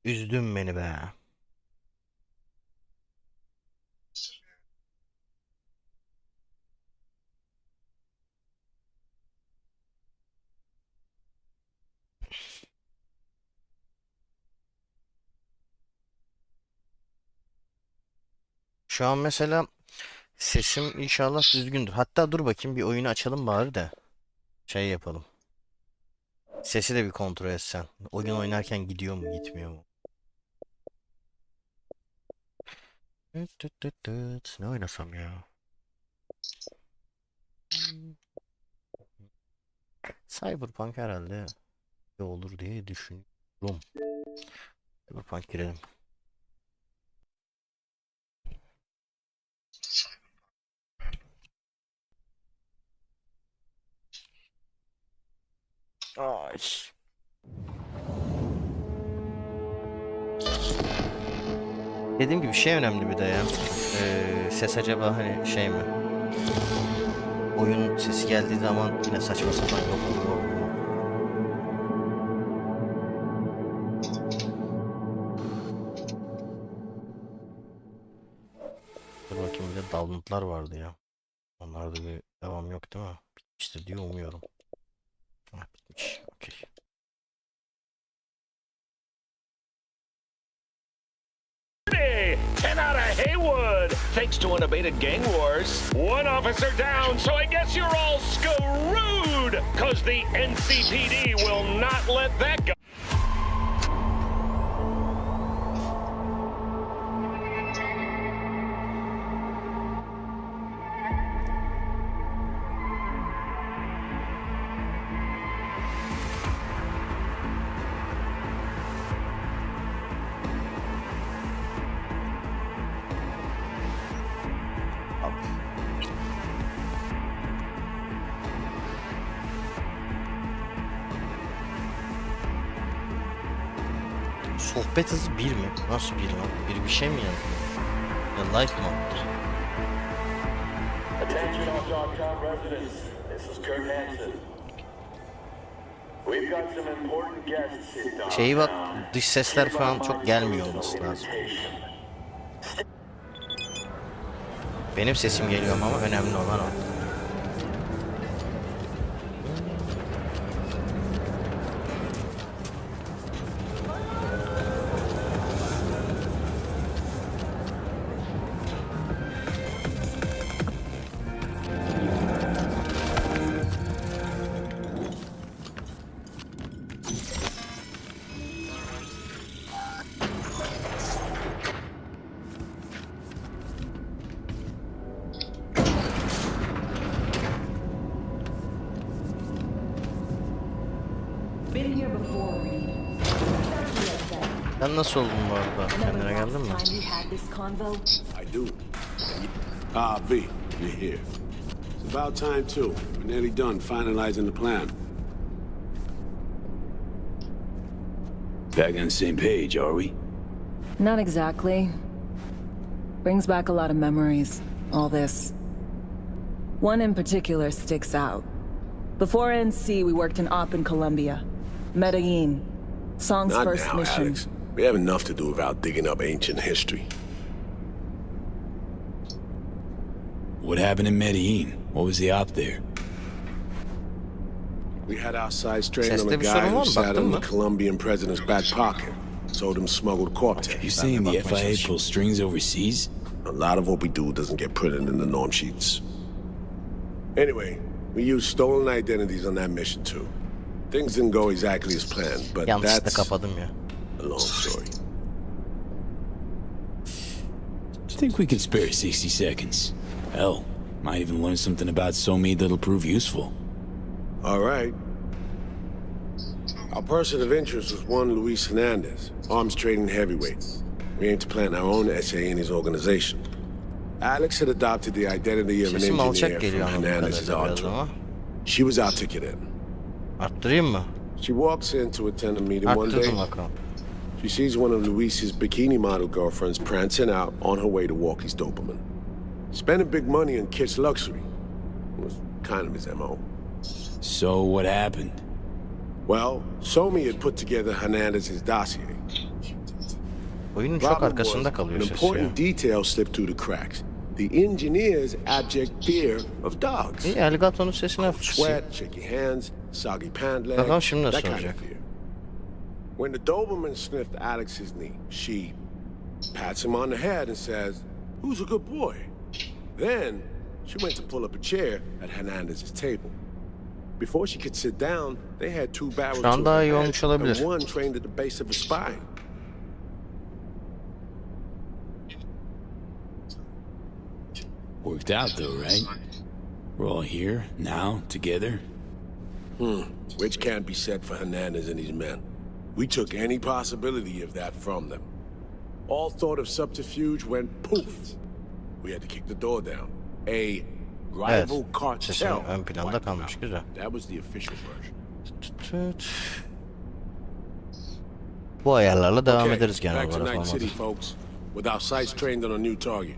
Üzdün beni be. Şu an mesela sesim inşallah düzgündür. Hatta dur bakayım bir oyunu açalım bari de şey yapalım. Sesi de bir kontrol etsen. Oyun oynarken gidiyor mu gitmiyor mu? Tıt tıt tıt tıt. Ne oynasam ya? Cyberpunk herhalde iyi olur diye düşünüyorum. Cyberpunk girelim. Ay. Dediğim gibi şey önemli bir de ya. Ses acaba hani şey mi? Oyun sesi geldiği zaman yine saçma sapan yok olur mu? Dur bakayım bir de downloadlar vardı ya. Onlarda bir devam yok değil mi? Bitmiştir diye umuyorum. Ha, bitmiş. Okey. Hey, 10 out of Haywood, thanks to unabated gang wars. One officer down, so I guess you're all screwed, cause the NCPD will not let that go. Sohbet hızı bir mi? Nasıl bir lan? Bir şey mi yazıyor? Ya life mı attı? Attention all Dogtown residents. This is Kurt Hansen. We've got some important guests in Dogtown. Şeyi bak dış sesler falan çok gelmiyor olması lazım. Benim sesim geliyor ama önemli olan o. Been here before, Reed. Sen nasıl oldun bu arada? Kendine geldin mi? Time we had this convo. I do. V, you're here. It's about time, too. We're nearly done finalizing the plan. Back on the same page, are we? Not exactly. Brings back a lot of memories, all this. One in particular sticks out. Before NC, we worked in Op in Colombia. Medellin. Song's Not first now, mission. Alex. We have enough to do without digging up ancient history. What happened in Medellin? What was the op there? We had our sights trained on Seste a bir guy sorun var who mı? sat Baktın in the mı? Colombian president's back pocket. Sold him smuggled corpse. You saying the FIA pulls strings overseas? A lot of what we do doesn't get printed in the norm sheets. Anyway, we used stolen identities on that mission, too. Things didn't go exactly as planned, but Yanlışlıkla that's kapadım ya. a long story. Think we could spare 60 seconds. Hell, might even learn something about Somi that'll prove useful. All right. Our person of interest was one Luis Hernandez, arms trading heavyweight. We aim to plant our own SA in his organization. Alex had adopted the identity of an Sesim alçak engineer geliyor from anladığım Hernandez's kadarıyla biraz entourage. ama. She was our ticket in. Arttırayım mı? She walks in to attend a meeting one day. Arttırdım bakalım. She sees one of Luis's bikini model girlfriends prancing out on her way to Walkie's Doberman. Spending big money on kids' luxury was kind of his MO. So what happened? Well, Somi had put together Hernandez's dossier. Oyunun çok Problem arkasında was, kalıyor an ses ya. important detail slipped through the cracks. The engineer's abject fear of dogs. İyi, Elgato'nun sesini hafif kısayım. Sweat, shaky hands, soggy pant legs, Bakalım şimdi that nasıl kind olacak. of fear. When the Doberman sniffed Alex's knee, she pats him on the head and says, "Who's a good boy?" Then she went to pull up a chair at Hernandez's table. Before she could sit down, they had two barrels Şu an to daha her iyi head olmuş olabilir. and one trained at the base of her spine. Worked out though, right? We're all here, now, together. Which can't be said for Hernandez and his men. We took any possibility of that from them. All thought of subterfuge went poof. We had to kick the door down. A rival Evet. cartel. Sesin ön planda wiped kalmış. out. Güzel. That was the official version. Tüt. Bu ayarlarla devam Okay, ederiz genel back to olarak Night olmadı. City, folks. With our sights trained on a new target.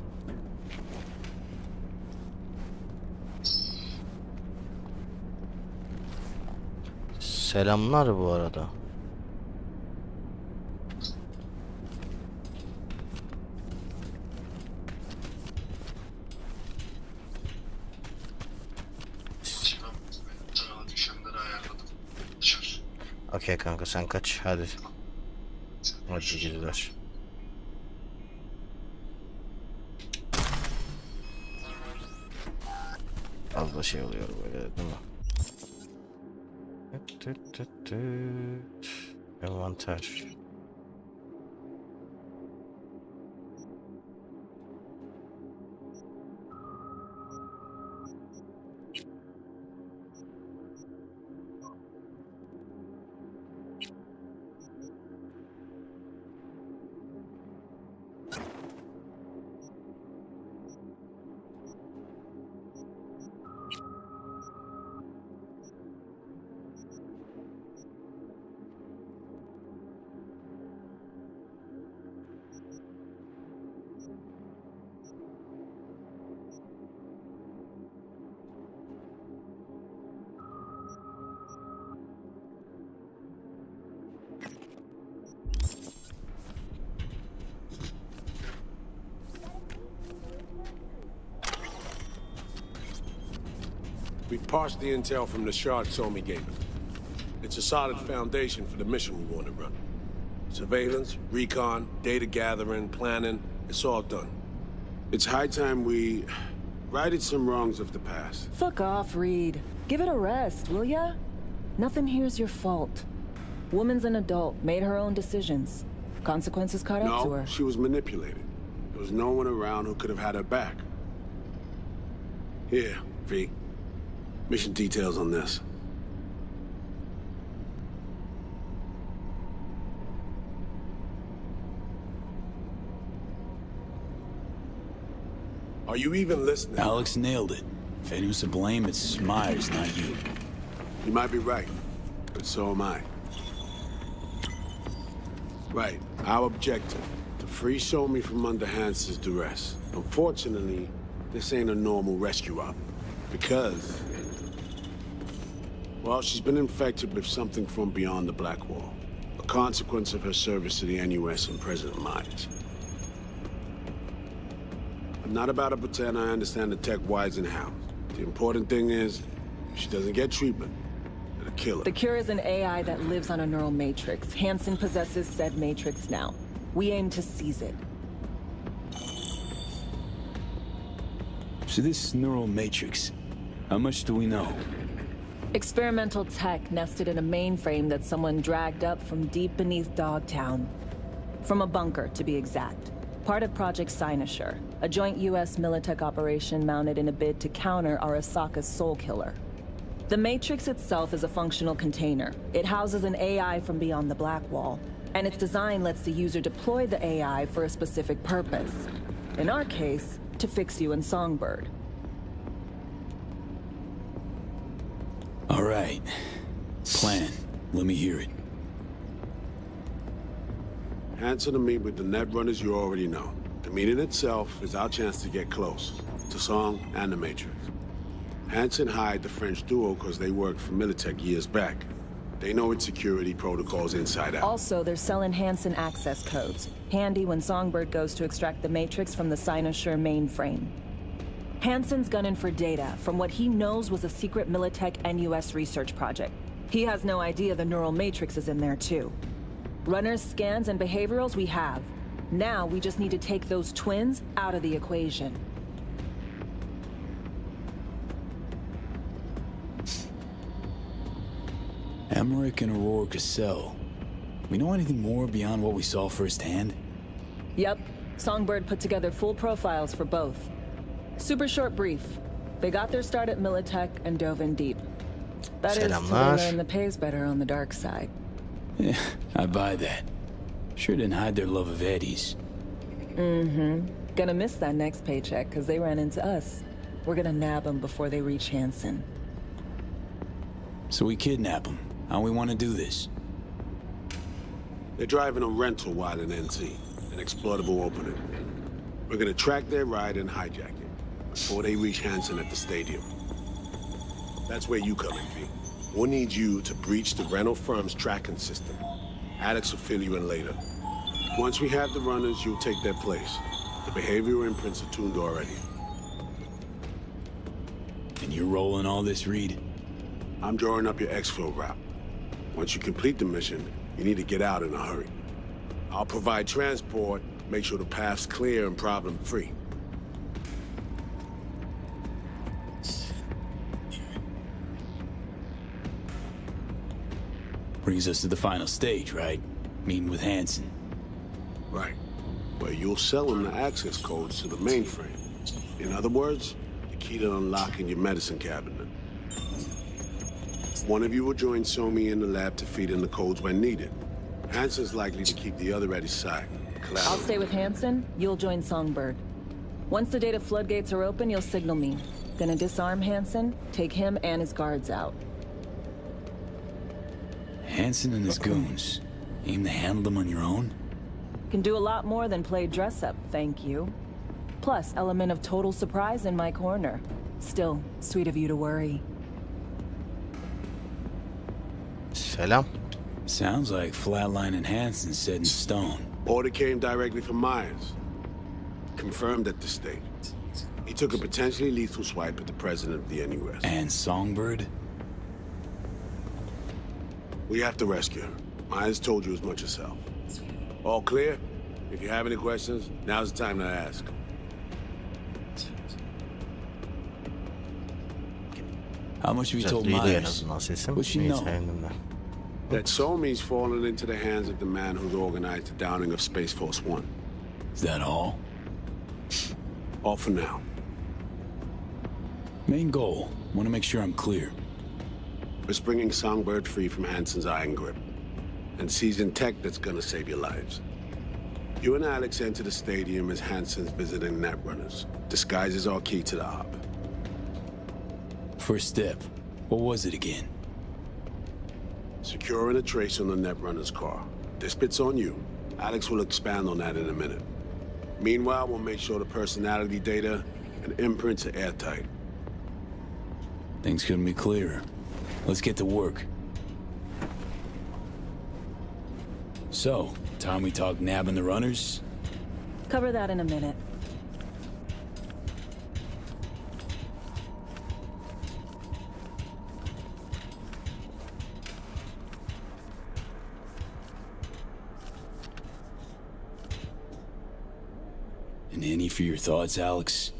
Selamlar bu arada. Okey kanka sen kaç hadi. Hadi gidiyorlar. Az da şey oluyor böyle değil mi? Tüt tüt tüt. Envanter. We parsed the intel from the shard Somi gave us. It's a solid foundation for the mission we want to run. Surveillance, recon, data gathering, planning, it's all done. It's high time we righted some wrongs of the past. Fuck off, Reed. Give it a rest, will ya? Nothing here's your fault. Woman's an adult, made her own decisions. Consequences caught up to No, her. she was manipulated. There was no one around who could have had her back. Here, V. Mission details on this. Are you even listening? Alex nailed it. If anyone's to blame, it's Myers, not you. You might be right, but so am I. Right, our objective, to free Somi from under Hansen's duress. Unfortunately, this ain't a normal rescue op, because... well, she's been infected with something from beyond the Black Wall. A consequence of her service to the NUS and President Myers. I'm not about to pretend I understand the tech whys and hows. The important thing is, if she doesn't get treatment, it'll kill her. The cure is an AI that lives on a neural matrix. Hansen possesses said matrix now. We aim to seize it. So this neural matrix, how much do we know? Experimental tech nested in a mainframe that someone dragged up from deep beneath Dogtown. From a bunker, to be exact. Part of Project Cynosure, a joint U.S. Militech operation mounted in a bid to counter Arasaka's Soul Killer. The Matrix itself is a functional container. It houses an AI from beyond the Black Wall, and its design lets the user deploy the AI for a specific purpose. In our case, to fix you and Songbird. All right. Plan. Let me hear it. Hansen to meet with the net runners you already know. The meeting itself is our chance to get close to Song and the Matrix. Hansen hired the French duo because they worked for Militech years back. They know its security protocols inside out. Also, they're selling Hansen access codes. Handy when Songbird goes to extract the Matrix from the Cynosure mainframe. Hansen's gunning for data from what he knows was a secret Militech NUS research project. He has no idea the neural matrix is in there too. Runners, scans, and behaviorals we have. Now we just need to take those twins out of the equation. Emmerich and Aurora Cassell. We know anything more beyond what we saw firsthand? Yep, Songbird put together full profiles for both. Super short brief. They got their start at Militech and dove in deep. That is, till Selamlar. they learn the pay's better on the dark side. Yeah, I buy that. Sure didn't hide their love of Eddie's. Gonna miss that next paycheck because they ran into us. We're gonna nab them before they reach Hansen. So we kidnap them. How we want to do this? They're driving a rental while in NC, an exploitable opening. We're gonna track their ride and hijack it before they reach Hansen at the stadium. That's where you come in, V. We'll need you to breach the rental firm's tracking system. Alex will fill you in later. Once we have the runners, you'll take their place. The behavioral imprints are tuned already. And you're rolling all this, Reed? I'm drawing up your exfil route. Once you complete the mission, you need to get out in a hurry. I'll provide transport, make sure the path's clear and problem-free. Brings us to the final stage, right? Meeting with Hansen. Right. Where you'll sell them the access codes to the mainframe. In other words, the key to unlocking your medicine cabinet. One of you will join Somi in the lab to feed in the codes when needed. Hansen's likely to keep the other at his side. I'll stay with Hansen, you'll join Songbird. Once the data floodgates are open, you'll signal me. Gonna disarm Hansen, take him and his guards out. Hansen and his goons. Aim to handle them on your own? Can do a lot more than play dress-up, thank you. Plus, element of total surprise in my corner. Still, sweet of you to worry. Selam. Sounds like Flatline and Hansen set in stone. Order came directly from Myers. Confirmed at this stage. He took a potentially lethal swipe at the president of the NUS. And Songbird? We have to rescue her. Myers told you as much herself. All clear? If you have any questions, now's the time to ask. How much have you Güzel told duyuluyor en Myers? azından sesim. What's she İyi, know? sevindim de. That Somi's fallen into the hands of the man who's organized the downing of Space Force One. Is that all? All for now. Main goal. Want to make sure I'm clear. It's bringing Songbird free from Hansen's iron grip. And seizing tech that's gonna save your lives. You and Alex enter the stadium as Hansen's visiting netrunners. Disguise is our key to the hub. First step. What was it again? Securing a trace on the netrunner's car. This bit's on you. Alex will expand on that in a minute. Meanwhile, we'll make sure the personality data and imprints are airtight. Things couldn't be clearer. Let's get to work. So, time we talk nabbing the runners? Cover that in a minute. And any for your thoughts, Alex?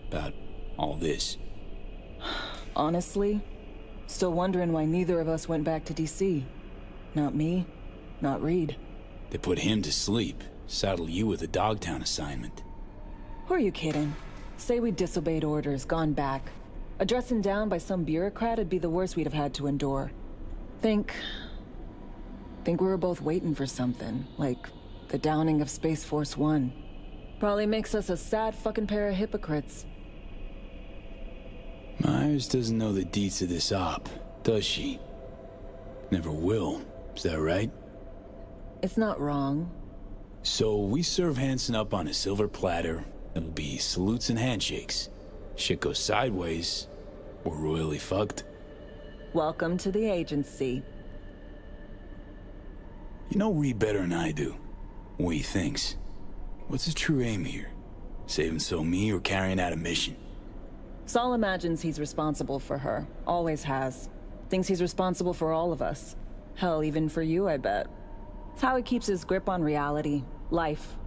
About all this? Honestly, still wondering why neither of us went back to DC. Not me, not Reed. They put him to sleep. Saddle you with a Dogtown assignment. Who are you kidding? Say we disobeyed orders, gone back. A dressing down by some bureaucrat would be the worst we'd have had to endure. Think we were both waiting for something, like the downing of Space Force One. Probably makes us a sad fucking pair of hypocrites. Myers doesn't know the deets of this op, does she? Never will. Is that right? It's not wrong. So we serve Hansen up on a silver platter. It'll be salutes and handshakes. Shit goes sideways, we're royally fucked. Welcome to the agency. You know Reed better than I do. What he thinks. What's his true aim here? Saving So-Mi or carrying out a mission? Saul imagines he's responsible for her. Always has. Thinks he's responsible for all of us. Hell, even for you, I bet. It's how he keeps his grip on reality. Life.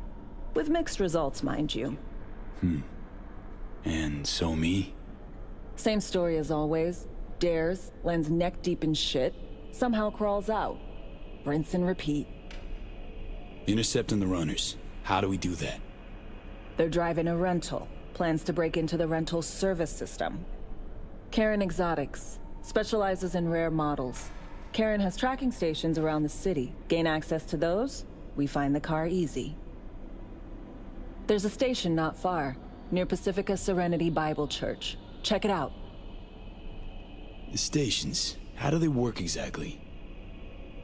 With mixed results, mind you. And So-Mi? Same story as always. Dares, lands neck deep in shit, somehow crawls out. Rinse and repeat. Intercepting the runners. How do we do that? They're driving a rental. Plans to break into the rental service system. Karen Exotics. Specializes in rare models. Karen has tracking stations around the city. Gain access to those, we find the car easy. There's a station not far, near Pacifica Serenity Bible Church. Check it out. The stations. How do they work exactly?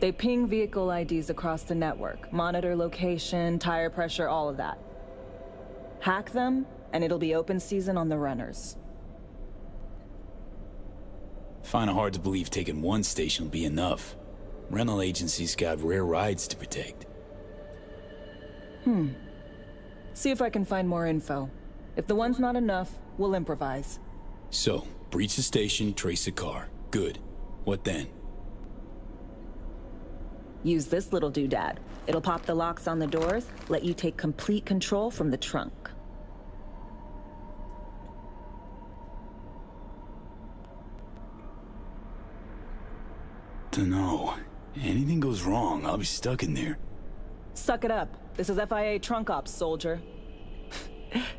They ping vehicle IDs across the network, monitor location, tire pressure, all of that. Hack them, and it'll be open season on the runners. Find it hard to believe taking one station will be enough. Rental agencies got rare rides to protect. See if I can find more info. If the one's not enough, we'll improvise. So, breach the station, trace the car. Good. What then? Use this little doodad. It'll pop the locks on the doors, let you take complete control from the trunk. Dunno. Anything goes wrong, I'll be stuck in there. Suck it up. This is FIA trunk ops, soldier.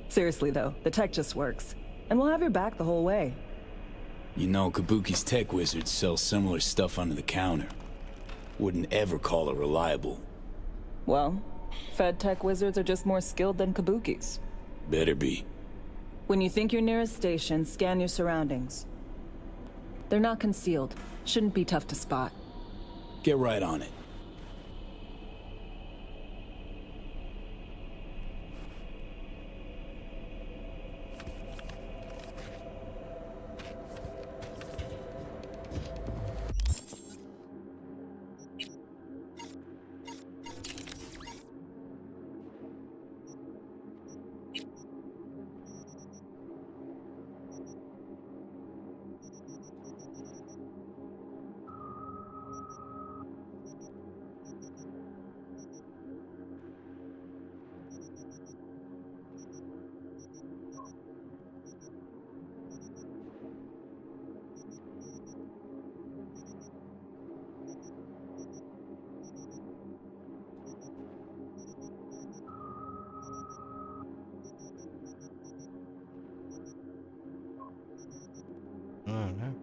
Seriously though, the tech just works. And we'll have your back the whole way. You know, Kabuki's tech wizards sell similar stuff under the counter. Wouldn't ever call it reliable. Well, Fed tech wizards are just more skilled than Kabuki's. Better be. When you think you're near a station, scan your surroundings. They're not concealed. Shouldn't be tough to spot. Get right on it. Öyle.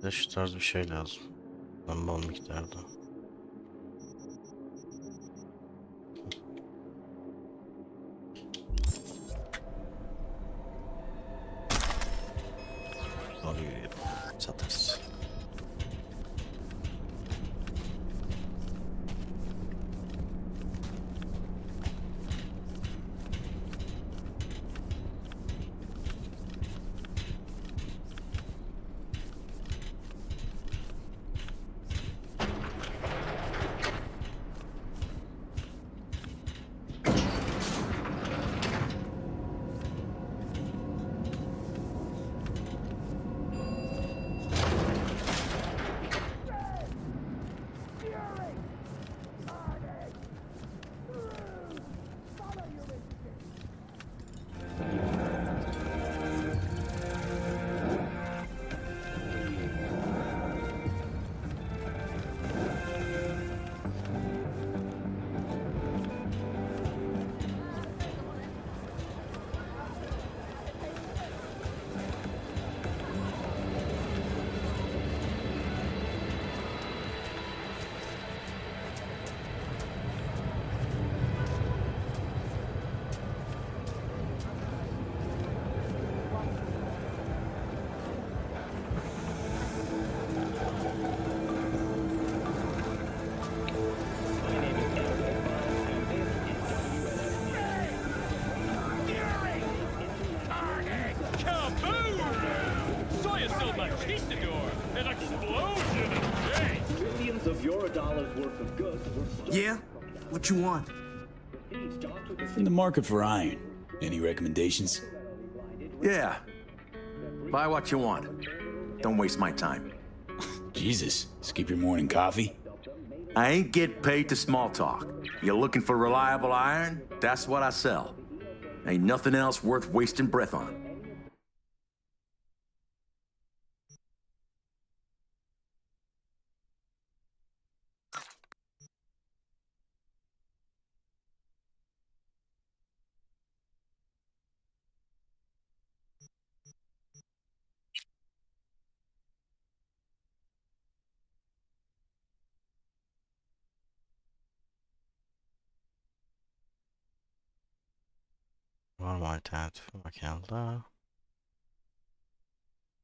De şu tarz bir şey lazım. Ben bol miktarda. Alıyor, satarız. Yeah? What you want? In the market for iron. Any recommendations? Yeah. Buy what you want. Don't waste my time. Jesus, skip your morning coffee? I ain't get paid to small talk. You're looking for reliable iron? That's what I sell. Ain't nothing else worth wasting breath on. Var mı alternatif makinede?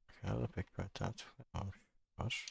Makinede pek bir alternatif var.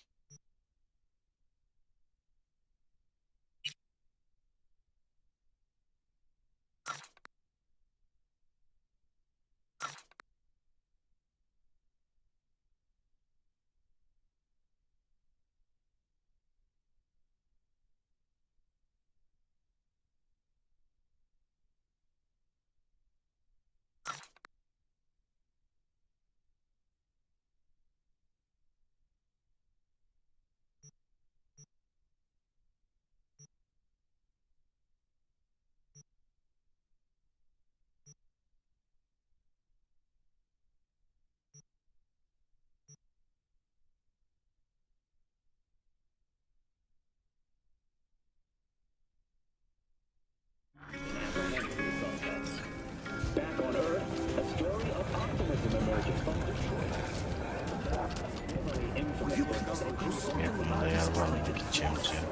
Yakında yer var mı gideceğimiz yer?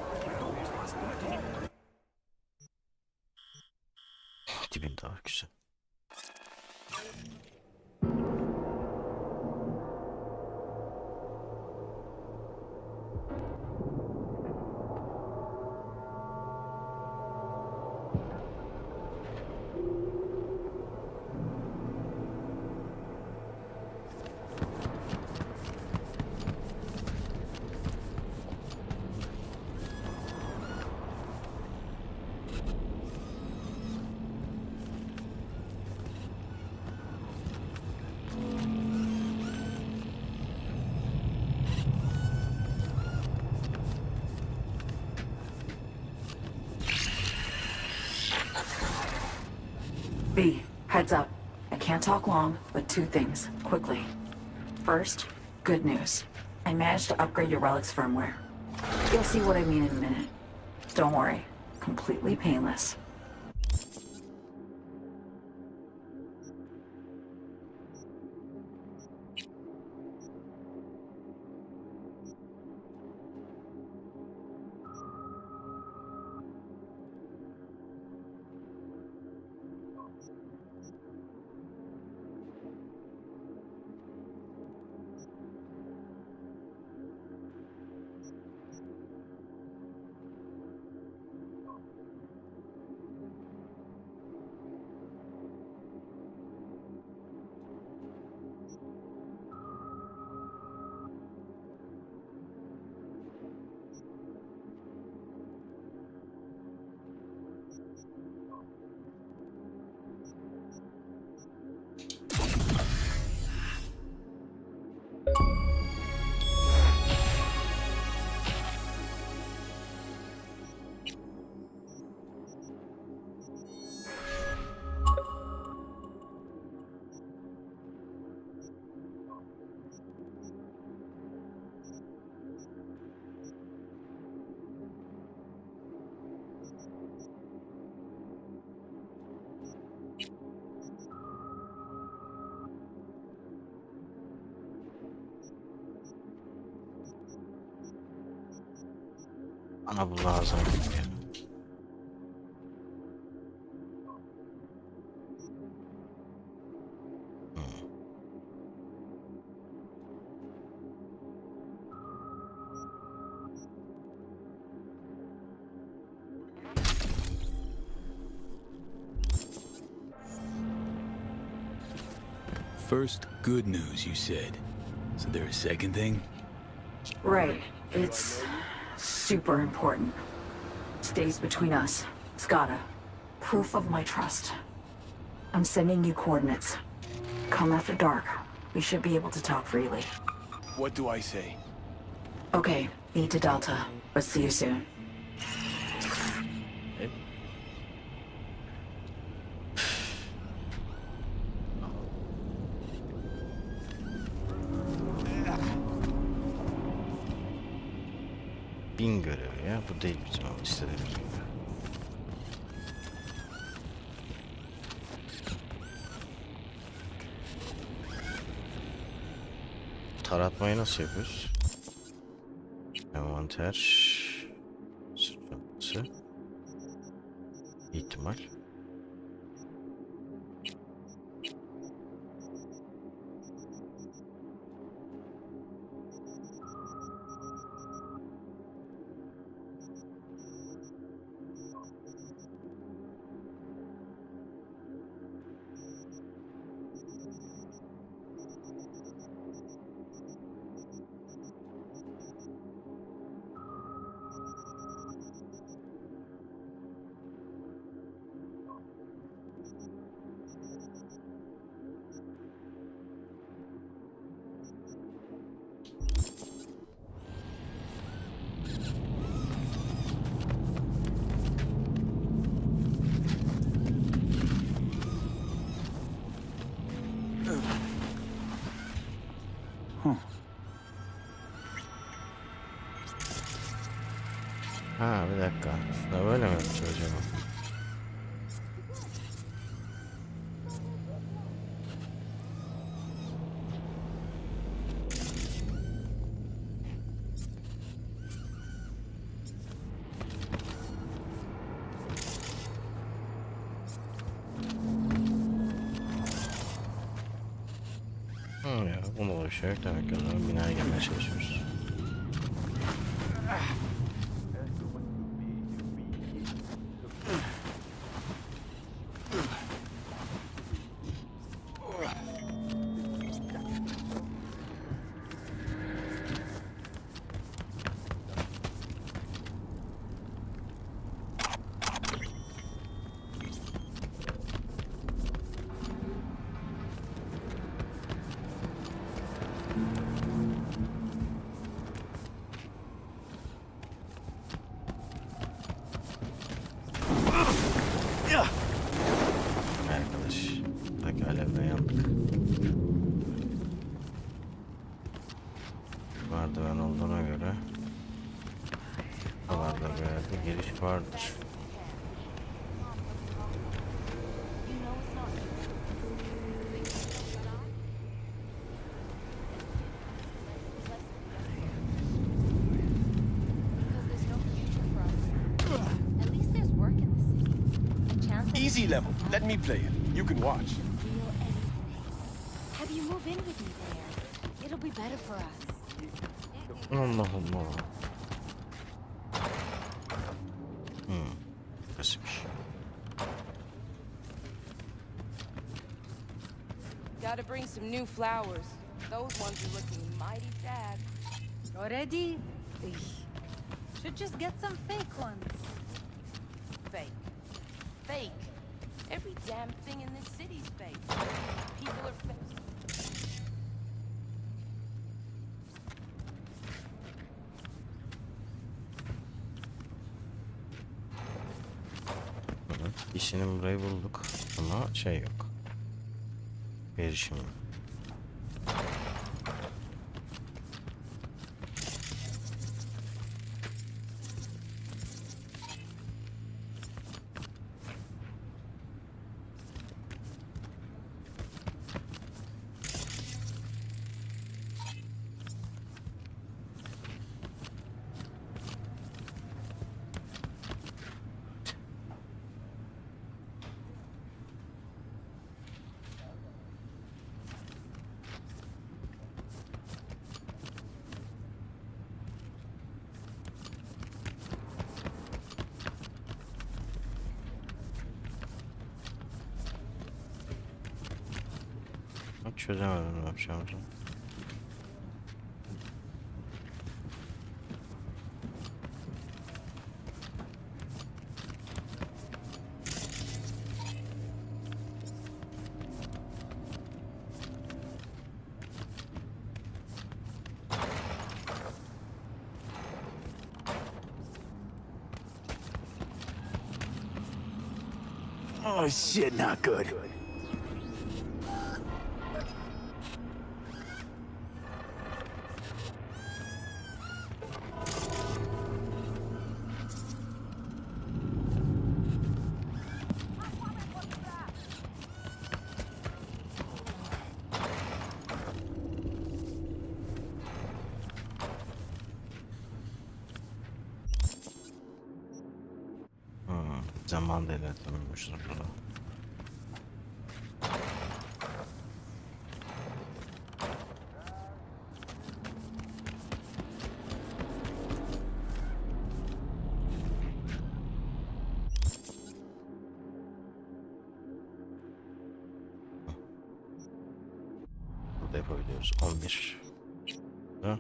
Dibinde var, güzel. B, heads up. I can't talk long, but two things, quickly. First, good news. I managed to upgrade your relic's firmware. You'll see what I mean in a minute. Don't worry, completely painless. Bana bu lazım. First, good news, you said. So there's a second thing? Right, it's super important. stays between us. It's gotta. Proof of my trust. I'm sending you coordinates. Come after dark. We should be able to talk freely. What do I say? Okay, E to Delta. But see you soon. Bin görevi ya. Bu değil bizim ama istediğimiz gibi. Taratmayı nasıl yapıyoruz? Envanter. Sıçraması. İhtimal. Ha bir dakika. Şuna böyle mi yapacağız acaba? Ya bunu uğraşarak demek ki o zaman binaya gelmeye çalışıyoruz. Arkadaş, bak alevle yandık. Merdiven olduğuna göre buralarda bir yerde giriş vardır. Easy level. Let me play it. You can watch. Have you move in with me there? It'll be better for us. Allah Allah. Nasılmış? Gotta bring some new flowers. Those ones are looking mighty sad. Already? Should just get some fake ones. Fake. Fake. Every damn thing in this city's fake. People are fake. İşinin burayı bulduk ama şey yok. Erişim yok. Çözemedim ne yapacağımızı. Oh shit, not good. Zaman devletlemiyormuşuz burada. Burada yapabiliyoruz. 11. Ha?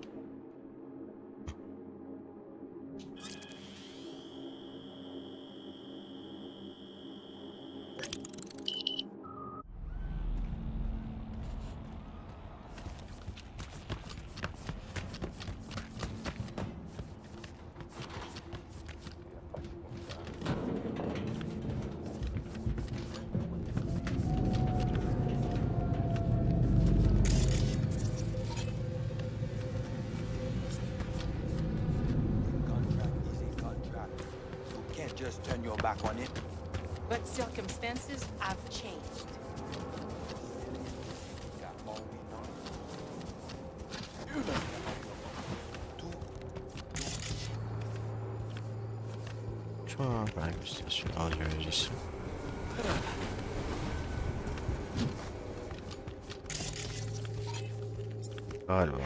Just turn your back on it. But circumstances have changed. Çok belki bir stasyon alacağız. Galiba.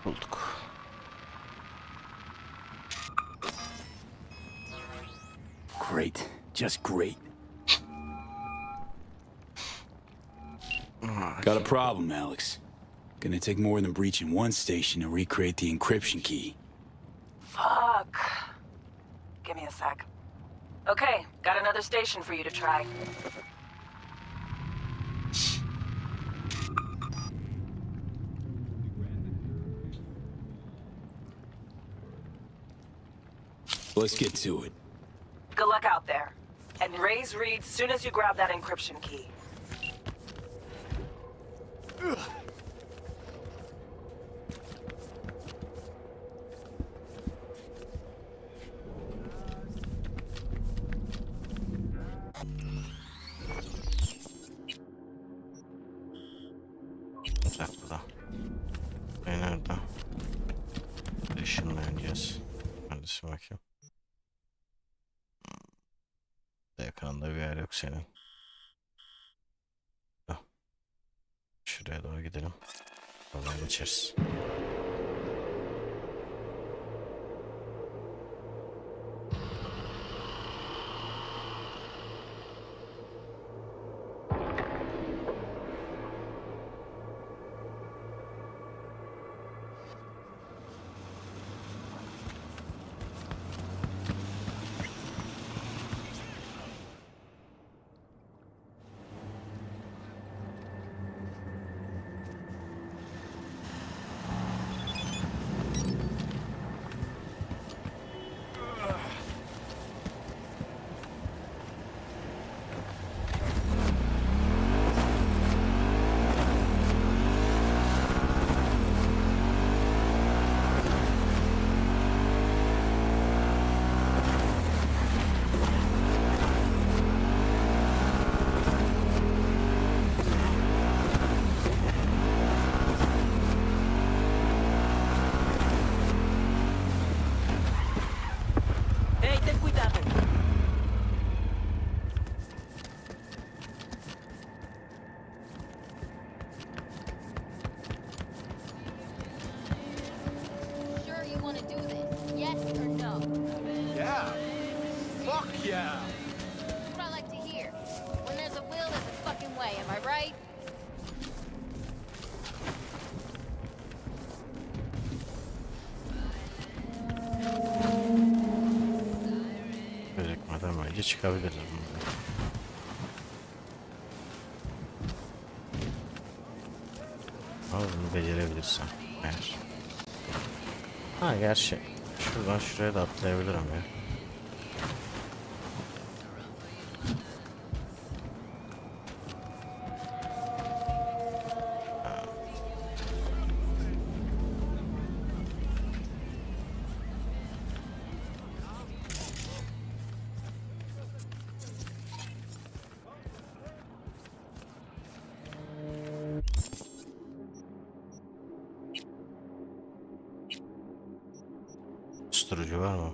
Bulduk. Great. Just great. Got a problem, Alex. Gonna take more than breaching one station to recreate the encryption key. Fuck. Give me a sec. Okay, got another station for you to try. Let's get to it. Good luck out there. And raise reads soon as you grab that encryption key. Burada. Nerede? Işınlayacağız. Neredesin bakayım? Ekranda bir yer yok senin. Şuraya doğru gidelim. Oradan geçeriz. Yeah. That's what I like to hear. When there's a will, there's a fucking way, am I right? bence çıkabiliriz bundan. Ama bunu becerebilirsin eğer. Ha gerçi şuradan şuraya da atlayabilirim ya. Susturucu var mı?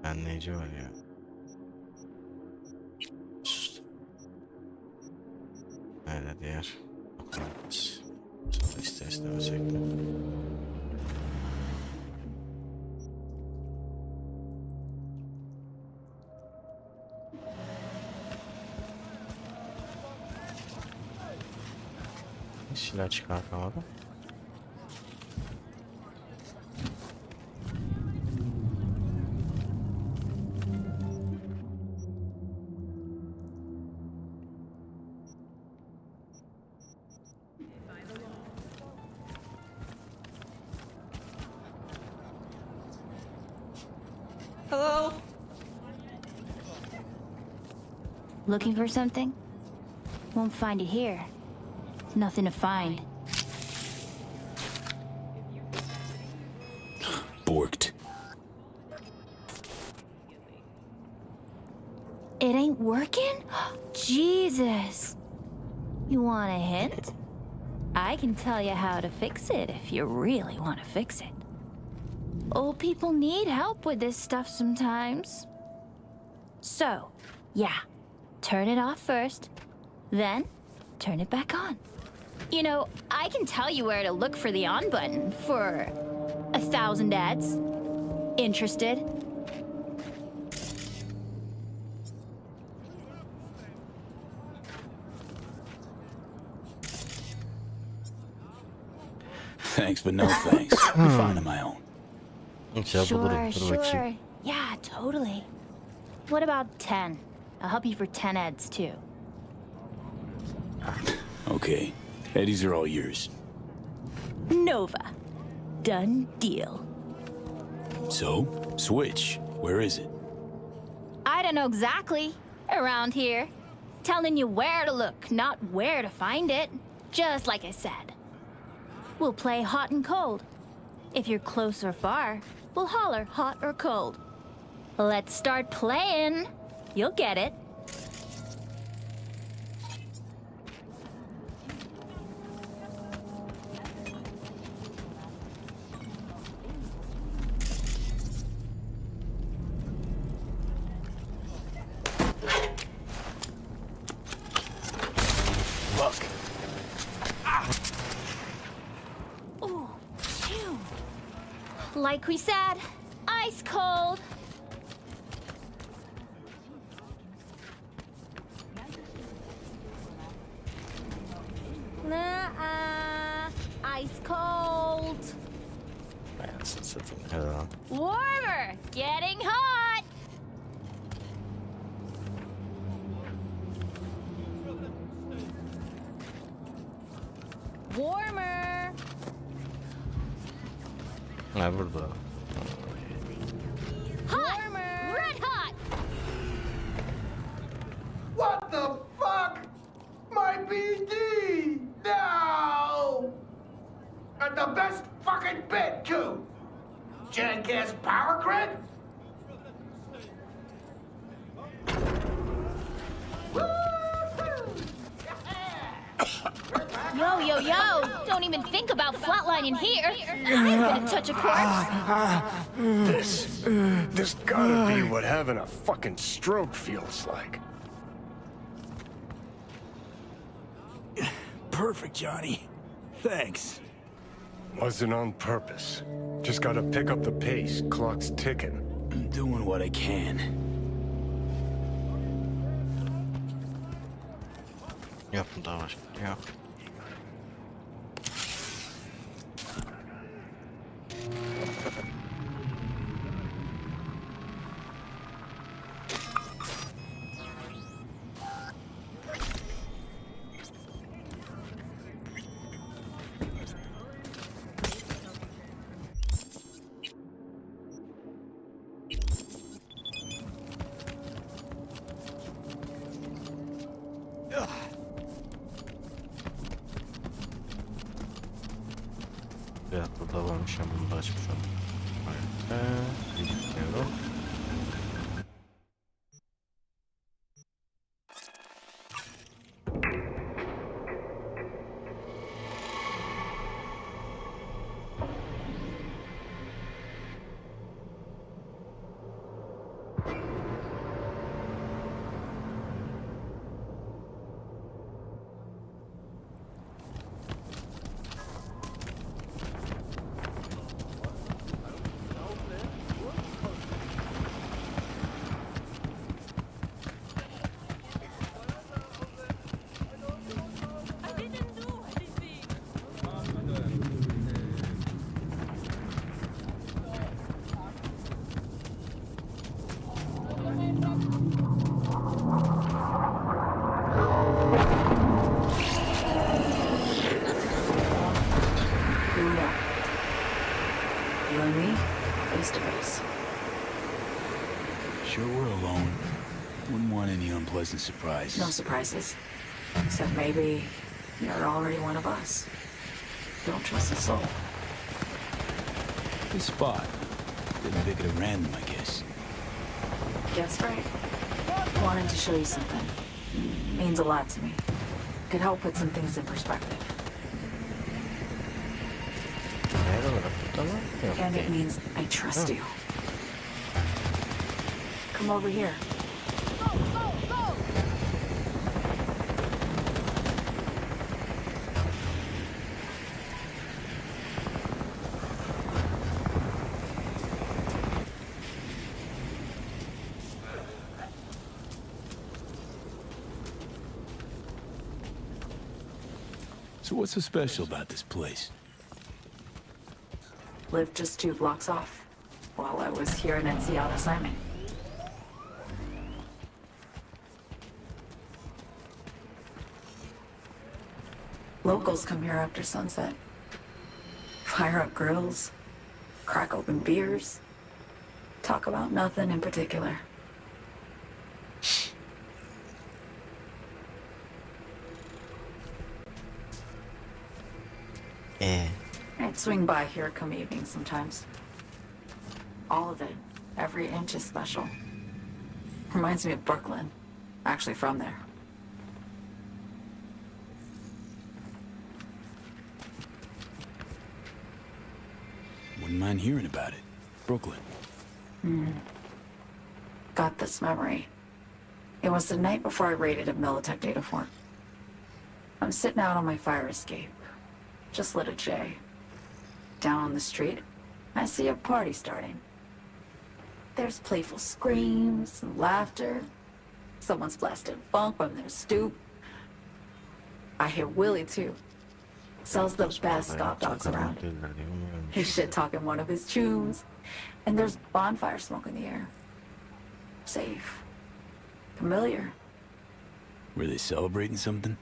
Önleyici var ya. Nerede diğer? Evet. Sonra ister istemez ekle. Silah çıkartamadım. Hello? Looking for something? Won't find it here. Nothing to find. Borked. It ain't working? Jesus. You want a hint? I can tell you how to fix it if you really want to fix it. Old people need help with this stuff sometimes. So, yeah, turn it off first, then turn it back on. You know, I can tell you where to look for the on button for 1,000 ads. Interested? Thanks, but no thanks. I'll be fine on my own. Sure. Yeah, totally. What about 10? I'll help you for 10 ads too. Okay. Eddies are all yours. Nova. Done deal. So, switch. Where is it? I don't know exactly. Around here. Telling you where to look, not where to find it. Just like I said. We'll play hot and cold. If you're close or far, we'll holler hot or cold. Let's start playing. You'll get it. Look. Ooh, phew. Like we said, ice cold. Nuh-uh. Ice cold. Anasını satayım. Helal. Warmer. Getting hot. Warmer. Ha burada. Hot. Red hot. What the fuck? My BD! No! And the best fucking bit, too! Jackass power grid? Yo, don't even think about flatlining here. I'm gonna touch a corpse. This gotta be what having a fucking stroke feels like. Perfect, Johnny. Thanks. Wasn't on purpose. Just gotta pick up the pace. Clock's ticking. I'm doing what I can. Yok mu daha var? Yok. Ya burada varmış ya, bunu da açmış oldum. Bilmiyorum. You and me, face to face. Sure we're alone. Wouldn't want any unpleasant surprises. No surprises. Except maybe you're already one of us. Don't trust a soul. This spot. Didn't pick it at random, I guess. Guess right. Wanted to show you something. Means a lot to me. Could help put some things in perspective. And it means I trust you. Come over here. So what's so special about this place? Lived just 2 blocks off while I was here in NC on assignment. Locals come here after sunset. Fire up grills, crack open beers, talk about nothing in particular. I'd swing by here come evening sometimes. All of it, every inch is special. Reminds me of Brooklyn. Actually from there. Wouldn't mind hearing about it. Brooklyn. Got this memory. It was the night before I raided a Militech data fort. I'm sitting out on my fire escape. Just lit a J. Down on the street, I see a party starting. There's playful screams and laughter. Someone's blasting funk from their stoop. I hear Willie, too. Sells the best Scott dogs around. He's shit-talking one of his tunes. And there's bonfire smoke in the air. Safe. Familiar. Were they celebrating something?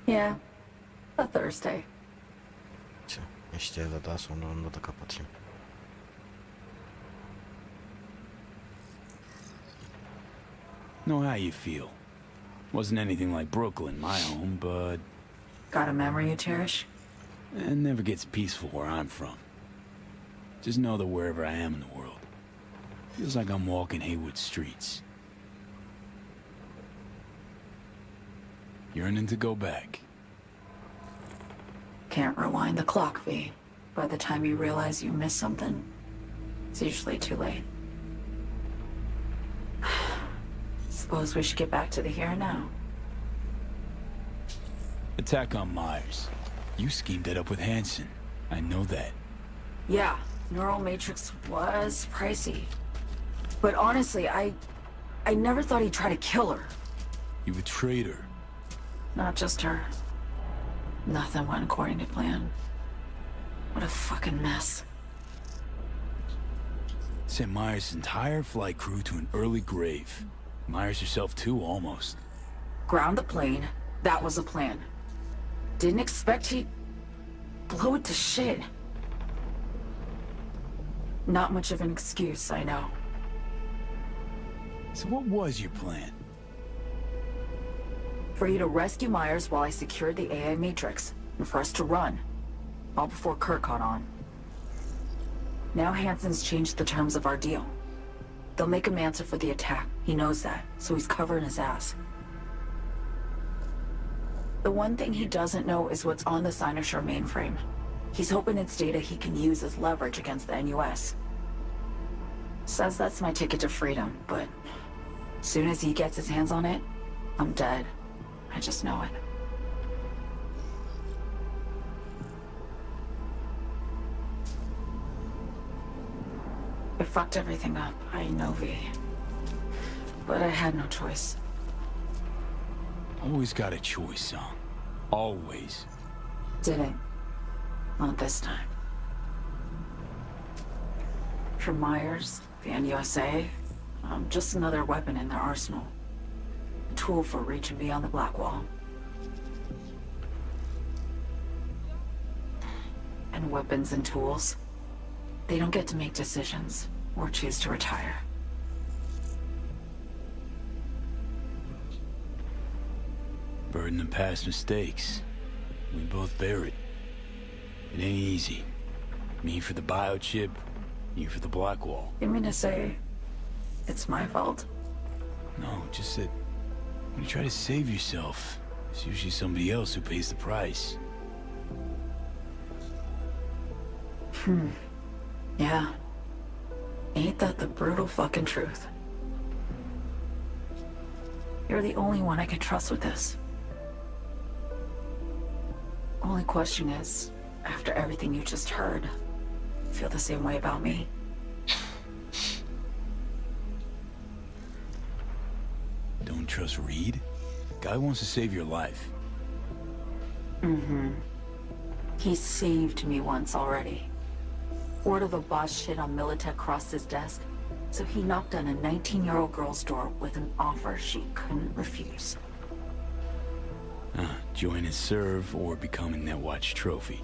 Yeah. A Thursday. İşte ya da daha sonra onu da kapatayım. Know how you feel. Wasn't anything like Brooklyn, my home, but... Got a memory you cherish? It never gets peaceful where I'm from. Just know that wherever I am in the world, feels like I'm walking Haywood streets. Yearning to go back. Can't rewind the clock, V. By the time you realize you missed something, it's usually too late. Suppose we should get back to the here and now. Attack on Myers. You schemed that up with Hansen. I know that. Yeah, Neural Matrix was pricey. But honestly, I never thought he'd try to kill her. You betrayed her. Not just her. Nothing went according to plan. What a fucking mess. Sent Myers' entire flight crew to an early grave. Myers herself too, almost. Ground the plane. That was the plan. Didn't expect he'd blow it to shit. Not much of an excuse, I know. So what was your plan? For you to rescue Myers while I secured the AI Matrix, and for us to run. all before Kurt caught on. Now Hansen's changed the terms of our deal. They'll make him answer for the attack. He knows that, so he's covering his ass. The one thing he doesn't know is what's on the Sinosure mainframe. He's hoping it's data he can use as leverage against the NUS. Says that's my ticket to freedom, but as soon as he gets his hands on it, I'm dead. I just know it. I fucked everything up, I know, V. But I had no choice. Always got a choice, son. Always. Didn't. Not this time. For Myers, the NUSA, I'm just another weapon in their arsenal. A tool for reaching beyond the Black Wall. And weapons and tools, they don't get to make decisions or choose to retire. Burden of past mistakes. We both bear it. It ain't easy. Me for the biochip, you for the Black Wall. You mean to say it's my fault? No, just that when you try to save yourself, it's usually somebody else who pays the price. Yeah. Ain't that the brutal fucking truth? You're the only one I can trust with this. Only question is, after everything you just heard, feel the same way about me? Don't trust Reed? Guy wants to save your life. Mm-hmm. He saved me once already. Word of a boss shit on Militech crossed his desk, so he knocked on a 19-year-old girl's door with an offer she couldn't refuse. Join and serve or become a Netwatch trophy.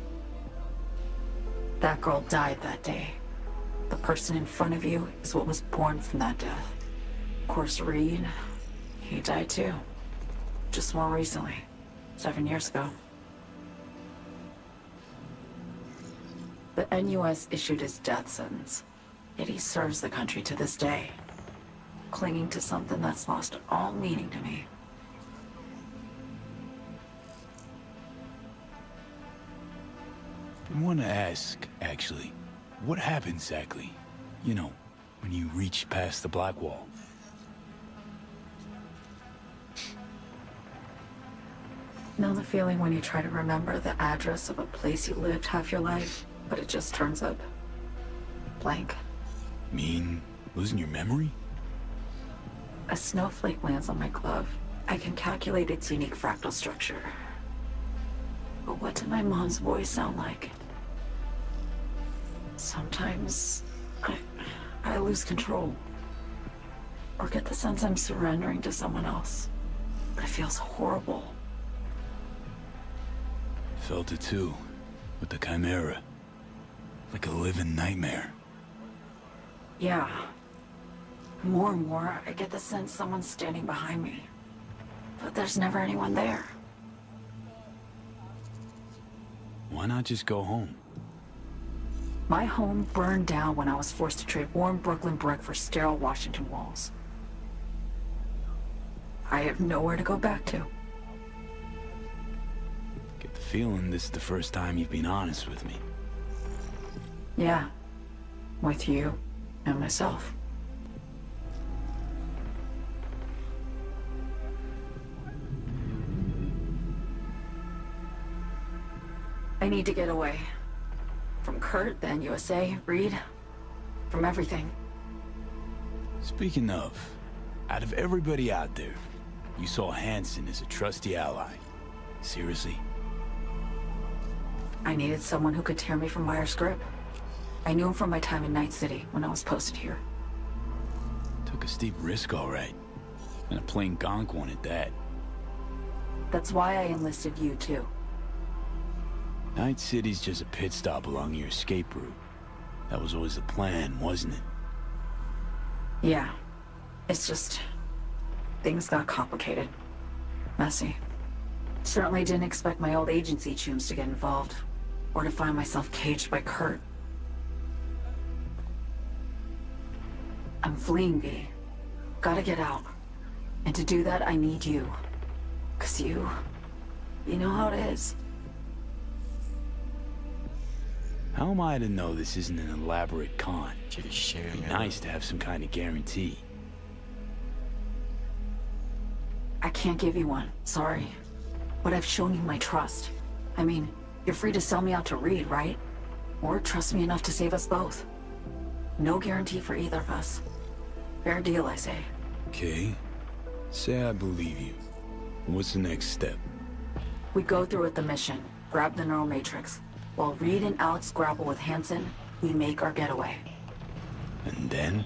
That girl died that day. The person in front of you is what was born from that death. Of course, Reed, he died too. Just more recently. 7 years ago. The NUS issued his death sentence, yet he serves the country to this day, clinging to something that's lost all meaning to me. I want to ask, actually, what happened exactly? You know, when you reached past the Black Wall. Know the feeling when you try to remember the address of a place you lived half your life, but it just turns up blank? Mean losing your memory? A snowflake lands on my glove. I can calculate its unique fractal structure. But what did my mom's voice sound like? Sometimes I lose control. Or get the sense I'm surrendering to someone else. But it feels horrible. Felt it too, with the Chimera. Like a living nightmare. Yeah. More and more, I get the sense someone's standing behind me. But there's never anyone there. Why not just go home? My home burned down when I was forced to trade warm Brooklyn brick for sterile Washington walls. I have nowhere to go back to. Get the feeling this is the first time you've been honest with me. Yeah. With you and myself. I need to get away. From Kurt, then USA, Reed. From everything. Speaking of, out of everybody out there, you saw Hansen as a trusty ally. Seriously? I needed someone who could tear me from Myers' grip. I knew him from my time in Night City when I was posted here. Took a steep risk, all right. And a plain gonk one at that. That's why I enlisted you, too. Night City's just a pit stop along your escape route. That was always the plan, wasn't it? Yeah. It's just... things got complicated. Messy. Certainly didn't expect my old agency chooms to get involved. or to find myself caged by Kurt. I'm fleeing, V. Gotta get out. And to do that, I need you. 'Cause you know how it is. How am I to know this isn't an elaborate con? Çekiş It'd çevirmiyor. be nice to have some kind of guarantee. I can't give you one, sorry. But I've shown you my trust. I mean, you're free to sell me out to Reed, right? Or trust me enough to save us both. No guarantee for either of us. Fair deal, I say. Okay. Say I believe you. What's the next step? We go through with the mission, grab the neural matrix. While Reed and Alex grapple with Hansen, we make our getaway. And then?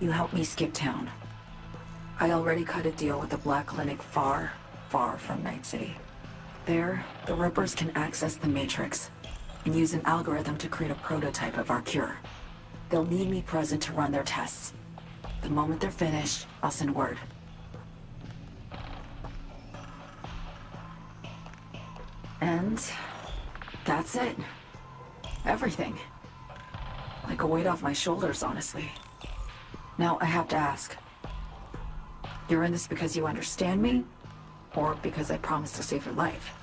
You help me skip town. I already cut a deal with the Black Clinic far, far from Night City. There, the Rippers can access the Matrix and use an algorithm to create a prototype of our cure. They'll need me present to run their tests. The moment they're finished, I'll send word. And that's it. Everything. Like a weight off my shoulders, honestly. Now, I have to ask. You're in this because you understand me? Or because I promised to save your life?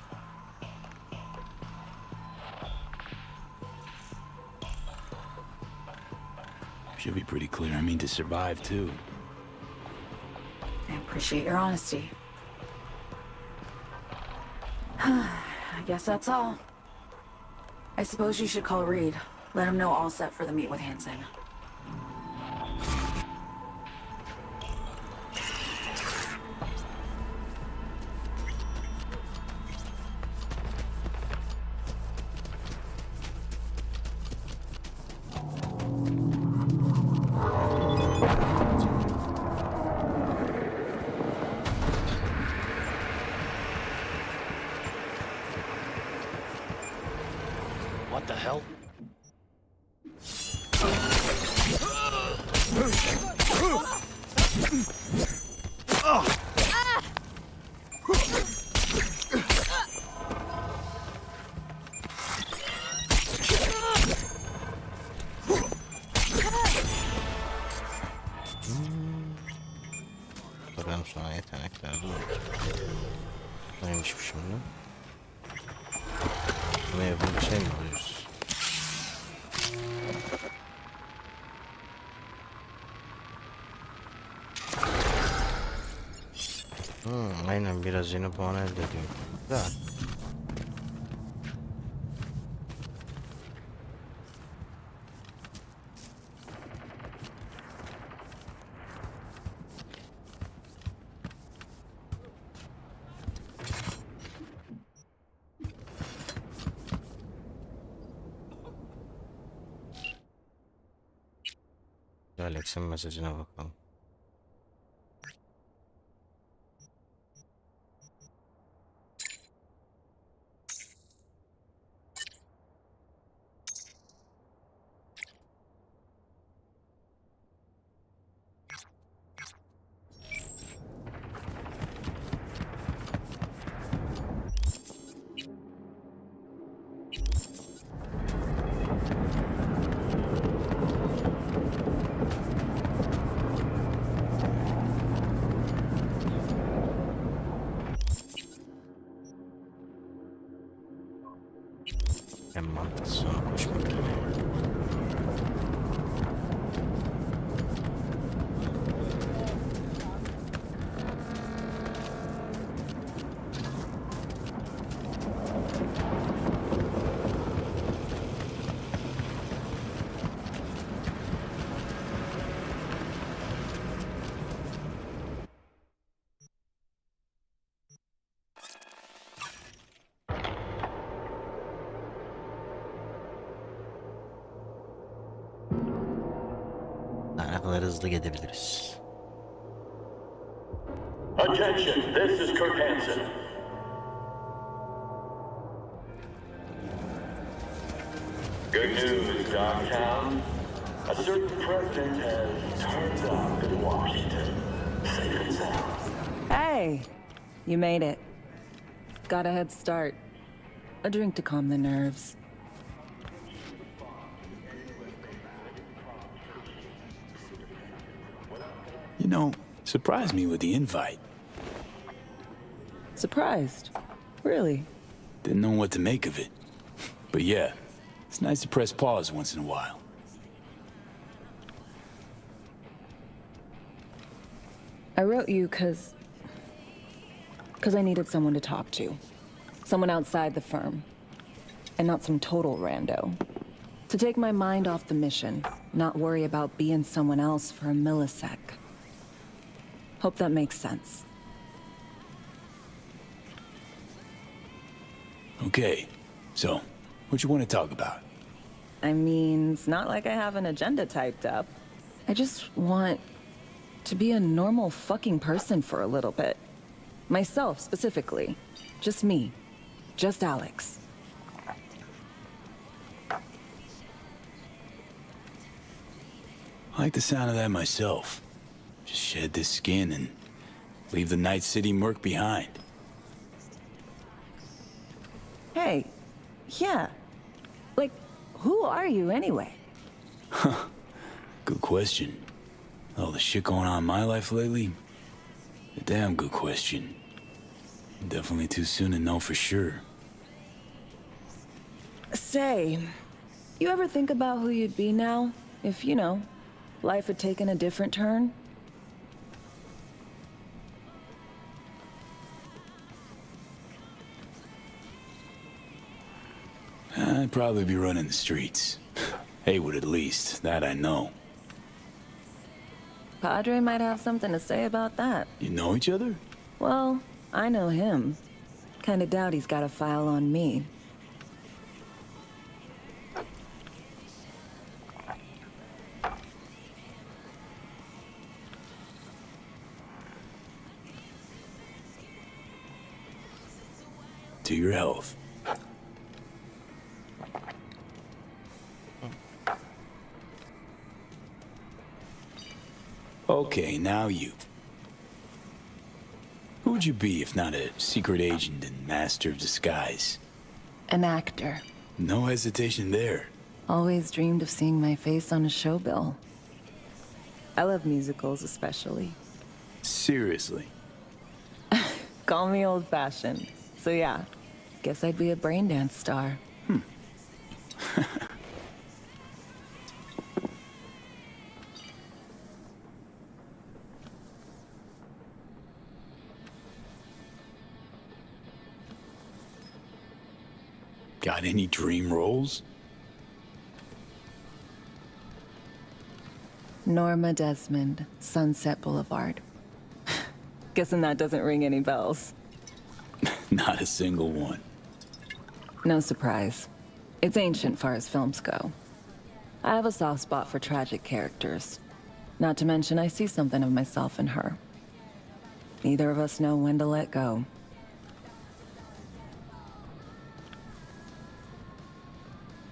Should be pretty clear. I mean to survive, too. I appreciate your honesty. I guess that's all. I suppose you should call Reed. Let him know all set for the meet with Hansen. What the hell? Bakalım sonra yetenekler dur. Neymiş bu şimdi? Buna yapın bir şey mi alıyoruz? Aynen biraz yeni puan elde ediyorum. Güzel. Alex'in mesajına bakalım. En mantıklı sonra koşmak gibi. Ne kadar hızlı gidebiliriz. Attention, this is Kurt Hansen. Good news, Dogtown. A certain president has turned up in Washington. Hey, you made it. Got a head start. A drink to calm the nerves. You know, surprised me with the invite. Surprised? Really? Didn't know what to make of it. But yeah, it's nice to press pause once in a while. I wrote you because I needed someone to talk to. Someone outside the firm. And not some total rando. To take my mind off the mission, not worry about being someone else for a millisec. Hope that makes sense. Okay, so, what you want to talk about? I mean, it's not like I have an agenda typed up. I just want to be a normal fucking person for a little bit. Myself, specifically. Just me. Just Alex. I like the sound of that myself. Just shed this skin and leave the Night City murk behind. Hey, yeah. Like, who are you anyway? Good question. All the shit going on in my life lately? A damn good question. Definitely too soon to know for sure. Say, you ever think about who you'd be now? If, you know, life had taken a different turn? I'd probably be running the streets. Haywood at least, that I know. Padre might have something to say about that. You know each other? Well, I know him. Kinda doubt he's got a file on me. To your health. Okay, now you. Who would you be if not a secret agent and master of disguise? An actor. No hesitation there. Always dreamed of seeing my face on a show bill. I love musicals especially. Seriously. Call me old-fashioned. So yeah, guess I'd be a braindance star. Got any dream roles? Norma Desmond, Sunset Boulevard. Guessing that doesn't ring any bells. Not a single one. No surprise. It's ancient far as films go. I have a soft spot for tragic characters. Not to mention I see something of myself in her. Neither of us know when to let go.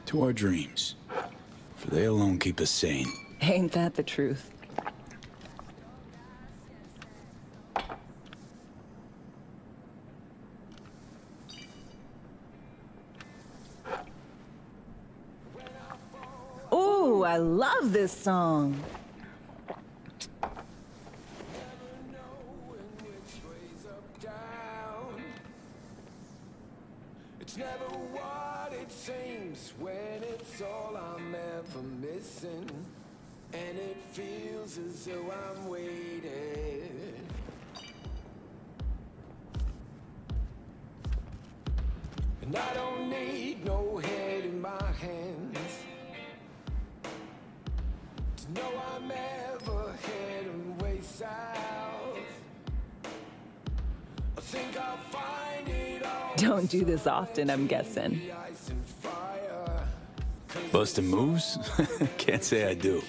To our dreams. For they alone keep us sane. Ain't that the truth? Ooh, I love this song. It's never what it seems when it's all I'm ever missing. And it feels as though I'm waiting. And I don't need no head in my hands to know I'm ever heading way south. I think I'll find it all. Don't do this often, I'm guessing. Bustin' moves? Can't say I do.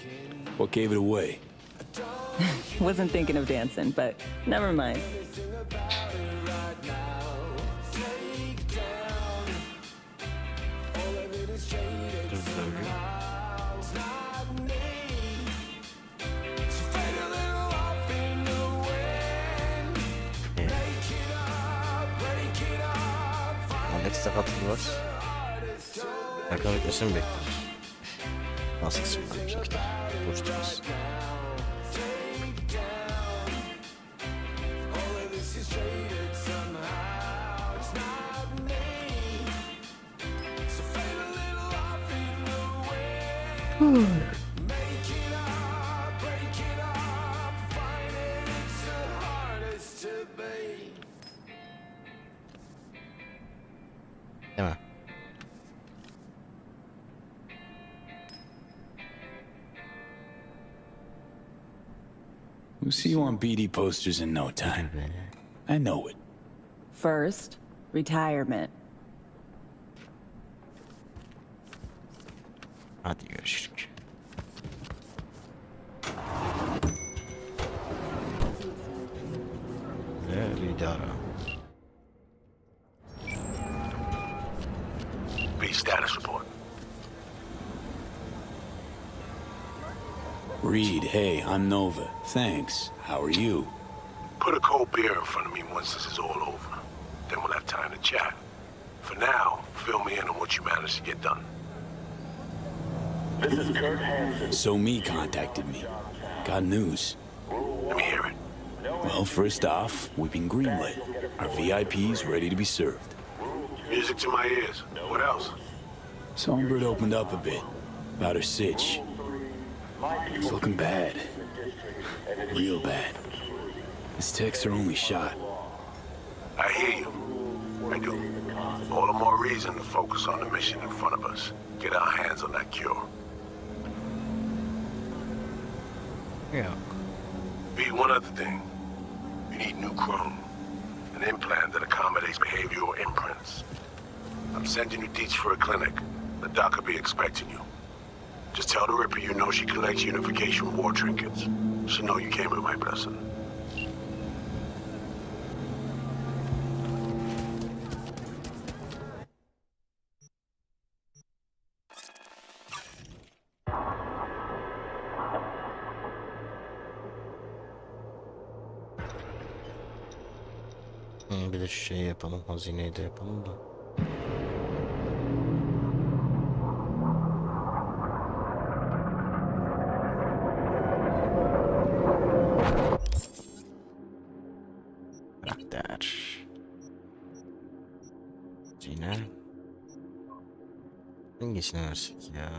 What gave it away? Wasn't thinking of dancing, but never mind. Nefeste katıldılar. Erkan bitmesini mi bekliyoruz? Nasıl kısımlar çekti? Boştuğumuz. Değil mi? We'll see you on BD posters in no time. I know it. First, retirement. Hadi görüşürük. Ve idara. B status report. Reed, hey, I'm Nova. Thanks. How are you? Put a cold beer in front of me once this is all over. Then we'll have time to chat. For now, fill me in on what you managed to get done. This is Kurt Hansen. So me contacted me. Got news. Let me hear it. Well, first off, we've been greenlit. Our VIP's ready to be served. Music to my ears. What else? Songbird opened up a bit about her sitch. It's looking bad. Real bad. His techs are only shot. I hear you. I do. All the more reason to focus on the mission in front of us. Get our hands on that cure. Yeah. B, one other thing. You need new chrome. An implant that accommodates behavioral imprints. I'm sending you deets for a clinic. The doc will be expecting you. Just tell the Ripper you know she collects unification war trinkets. She'll know you came with my blessing. Bir de şu şeyi yapalım. Hazineyi de yapalım da. Karakter. Hazine. Hangisini versek ya?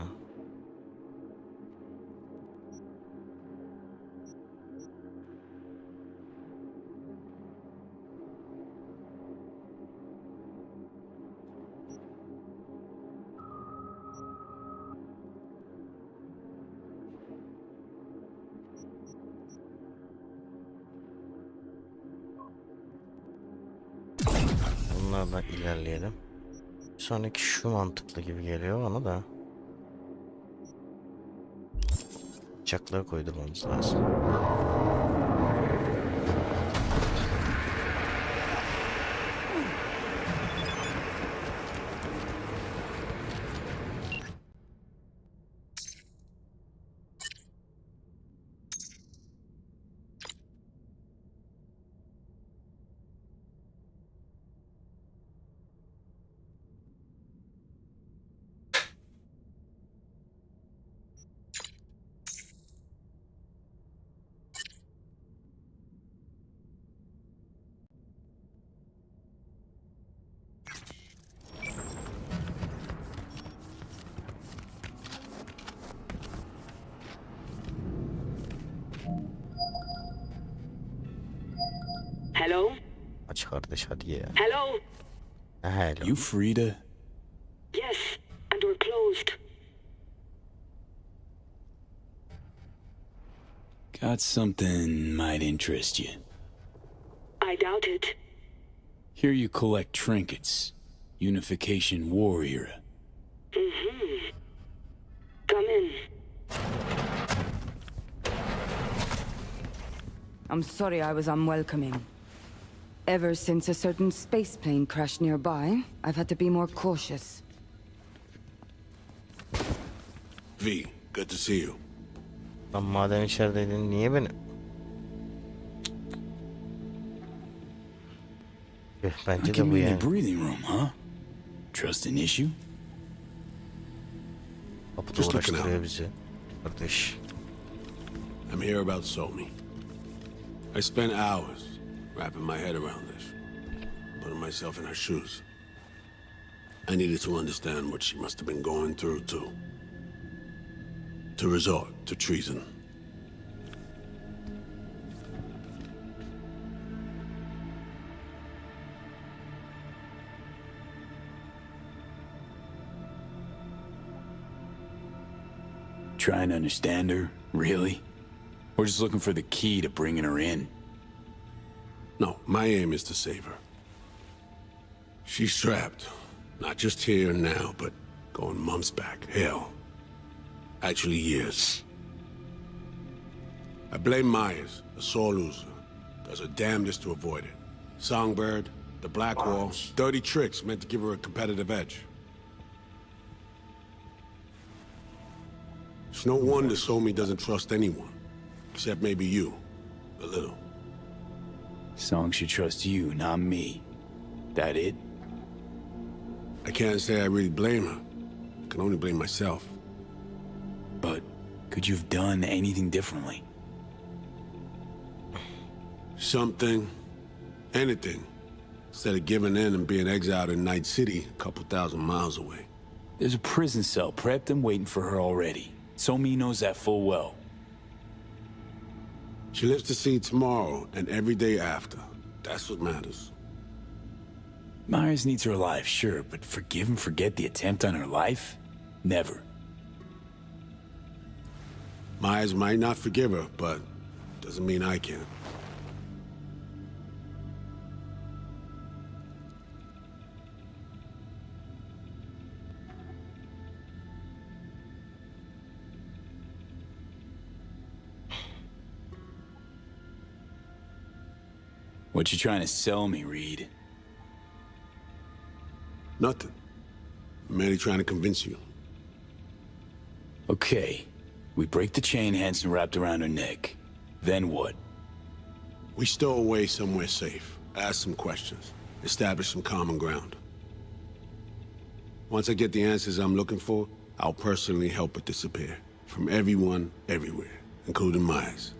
Bunlardan ilerleyelim. Sonraki şu mantıklı gibi geliyor bana da. Bıçakları koydurmamız lazım. Hello? Aç kardeş hadi ya. Hello? Hello. You free to? Yes, and we're closed. Got something might interest you. I doubt it. Here you collect trinkets. Unification war era. Mm-hmm. Come in. I'm sorry I was unwelcoming. Ever since a certain space plane crashed nearby, I've had to be more cautious. V, good to see you. Lan madem içerideydin niye beni? I Bence de can bu be in yani. the breathing room, huh? Trust an issue? Kapıda Just looking uğraştırıyor out. bizi. Kardeş. I'm here about Somi. I spent hours wrapping my head around this, putting myself in her shoes. I needed to understand what she must have been going through to resort to treason. Trying to understand her, really? Or just looking for the key to bringing her in? No, my aim is to save her. She's trapped. Not just here and now, but going months back. Hell. Actually, years. I blame Myers, a sore loser. Does her damnedest to avoid it. Songbird, the Black Wall, dirty tricks meant to give her a competitive edge. It's no wonder Somi doesn't trust anyone. Except maybe you. A little. Song should trust you, not me. That it? I can't say I really blame her. I can only blame myself. But could you have done anything differently? Something. Anything. Instead of giving in and being exiled in Night City, a couple thousand miles away. There's a prison cell prepped and waiting for her already. Somi knows that full well. She lives to see tomorrow and every day after. That's what matters. Myers needs her alive, sure, but forgive and forget the attempt on her life? Never. Myers might not forgive her, but doesn't mean I can. What you trying to sell me, Reed? Nothing. I'm merely trying to convince you. Okay. We break the chain Hanson wrapped around her neck. Then what? We stow away somewhere safe, ask some questions, establish some common ground. Once I get the answers I'm looking for, I'll personally help it disappear. From everyone, everywhere, including Myers.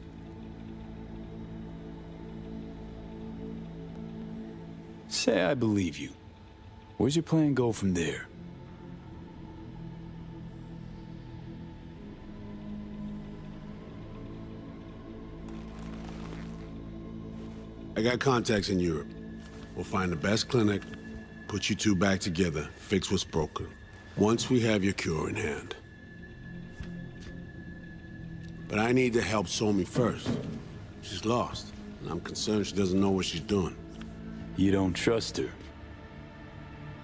Say I believe you. Where's your plan go from there? I got contacts in Europe. We'll find the best clinic, put you two back together, fix what's broken. Once we have your cure in hand. But I need to help Somi first. She's lost, and I'm concerned she doesn't know what she's doing. You don't trust her?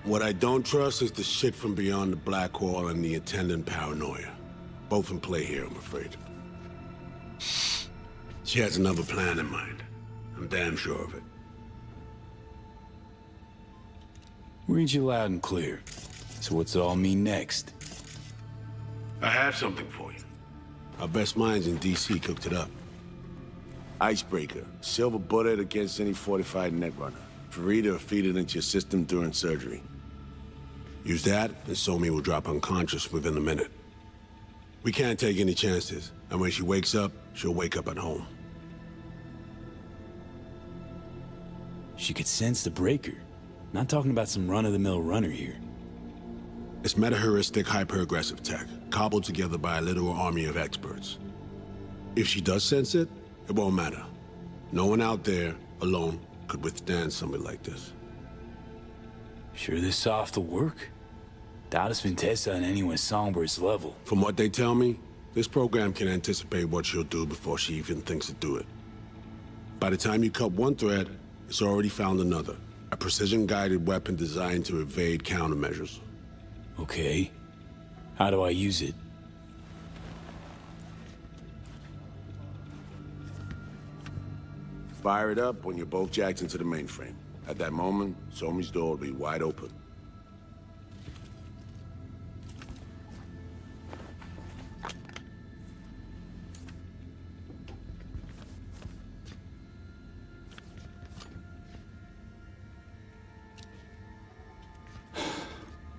What I don't trust is the shit from beyond the Black Wall and the attendant paranoia. Both in play here, I'm afraid. She has another plan in mind. I'm damn sure of it. Read you loud and clear. So what's it all mean next? I have something for you. Our best minds in DC cooked it up. Icebreaker. Silver bullet against any fortified netrunner. Farida will feed it into your system during surgery. Use that, and Somi will drop unconscious within a minute. We can't take any chances, and when she wakes up, she'll wake up at home. She could sense the breaker. Not talking about some run-of-the-mill runner here. It's meta-heuristic, hyper-aggressive tech, cobbled together by a literal army of experts. If she does sense it, it won't matter. No one out there, alone, could withstand something like this. Sure this soft will work? Doubt it's been tested on anyone Songbird's level. From what they tell me, this program can anticipate what she'll do before she even thinks to do it. By the time you cut one thread, it's already found another. A precision-guided weapon designed to evade countermeasures. Okay. How do I use it? Fire it up when you're both jacked into the mainframe. At that moment, Somi's door will be wide open.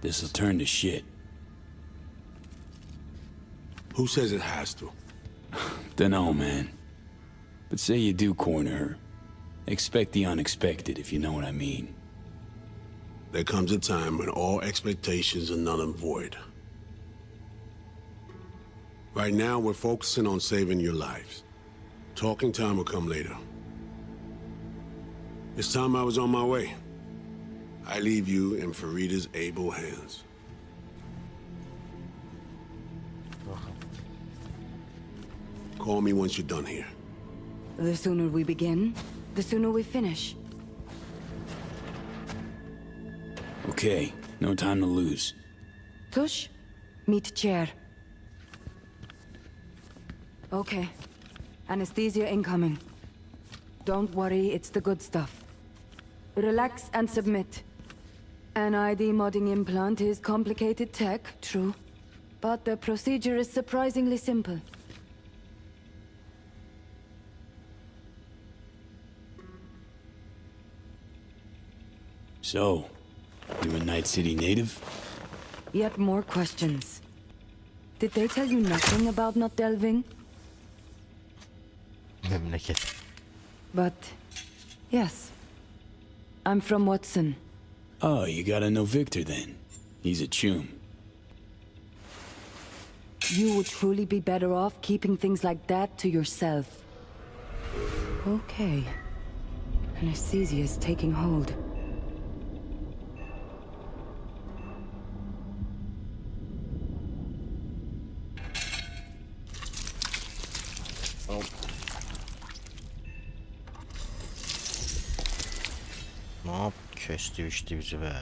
this'll turn to shit. Who says it has to? Dunno, man. But say you do corner her. Expect the unexpected, if you know what I mean. There comes a time when all expectations are null and void. Right now, we're focusing on saving your lives. Talking time will come later. It's time I was on my way. I leave you in Farida's able hands. Call me once you're done here. The sooner we begin, the sooner we finish. Okay, no time to lose. Tush, meet chair. Okay. Anesthesia incoming. Don't worry, it's the good stuff. Relax and submit. An ID modding implant is complicated tech, true. But the procedure is surprisingly simple. So, you a Night City native? Yet more questions. Did they tell you nothing about not delving? Memleket. But, yes. I'm from Watson. Oh, you gotta know Victor then. He's a chum. You would truly be better off keeping things like that to yourself. Okay. Anesthesia is taking hold. Hop, kesti biçti bizi be.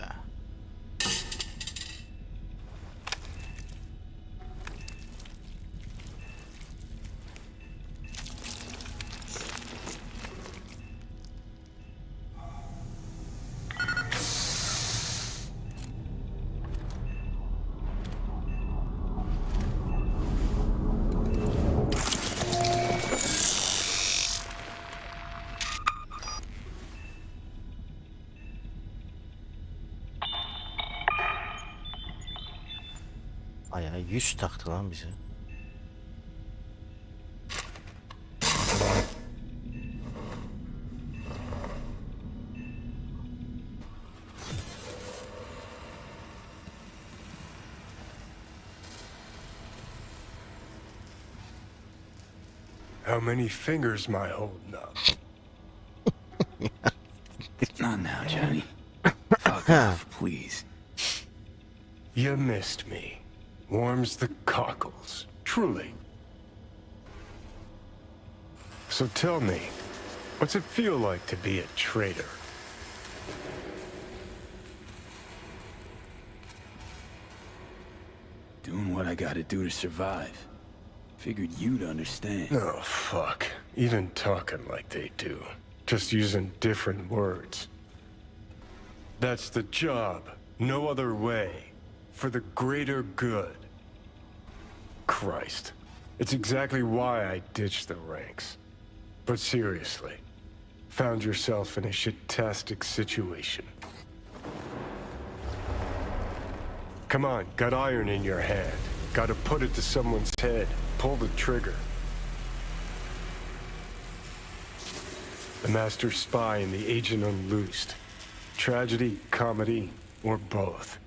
Ayağı 100 taktı lan bize. How many fingers am I holding up? Not now, Johnny. Fuck off, please. You missed me. Warms the cockles, truly. So tell me, what's it feel like to be a traitor? Doing what I gotta do to survive. Figured you'd understand. Oh, fuck. Even talking like they do. Just using different words. That's the job. No other way. For the greater good. Christ. It's exactly why I ditched the ranks. But seriously, found yourself in a shit-tastic situation. Come on, got iron in your hand. Gotta put it to someone's head. Pull the trigger. The master spy and the agent unloosed. Tragedy, comedy, or both.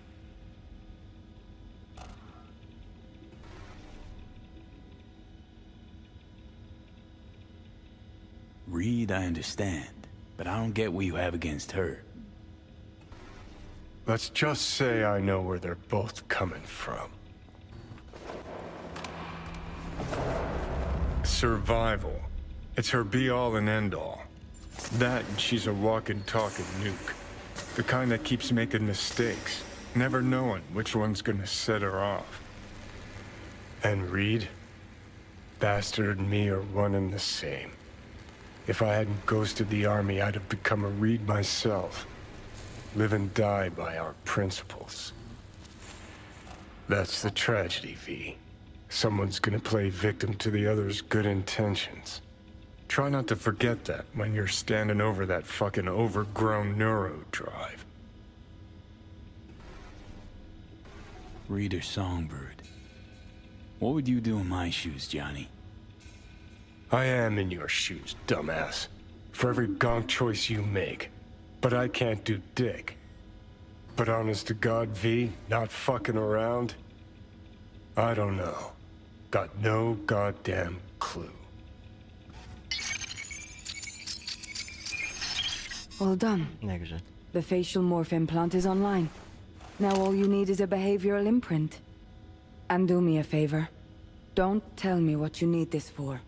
Reed, I understand, but I don't get what you have against her. Let's just say I know where they're both coming from. Survival. It's her be-all and end-all. That and she's a walking, talking nuke. The kind that keeps making mistakes, never knowing which one's gonna set her off. And Reed? Bastard and me are one and the same. If I hadn't ghosted the army, I'd have become a Reed myself. Live and die by our principles. That's the tragedy, V. Someone's gonna play victim to the other's good intentions. Try not to forget that when you're standing over that fucking overgrown neuro drive. Reader Songbird. What would you do in my shoes, Johnny? I am in your shoes, dumbass. For every gonk choice you make. But I can't do dick. But honest to God, V, not fucking around? I don't know. Got no goddamn clue. All done. Ne güzel. The facial morph implant is online. Now all you need is a behavioral imprint. And do me a favor. Don't tell me what you need this for.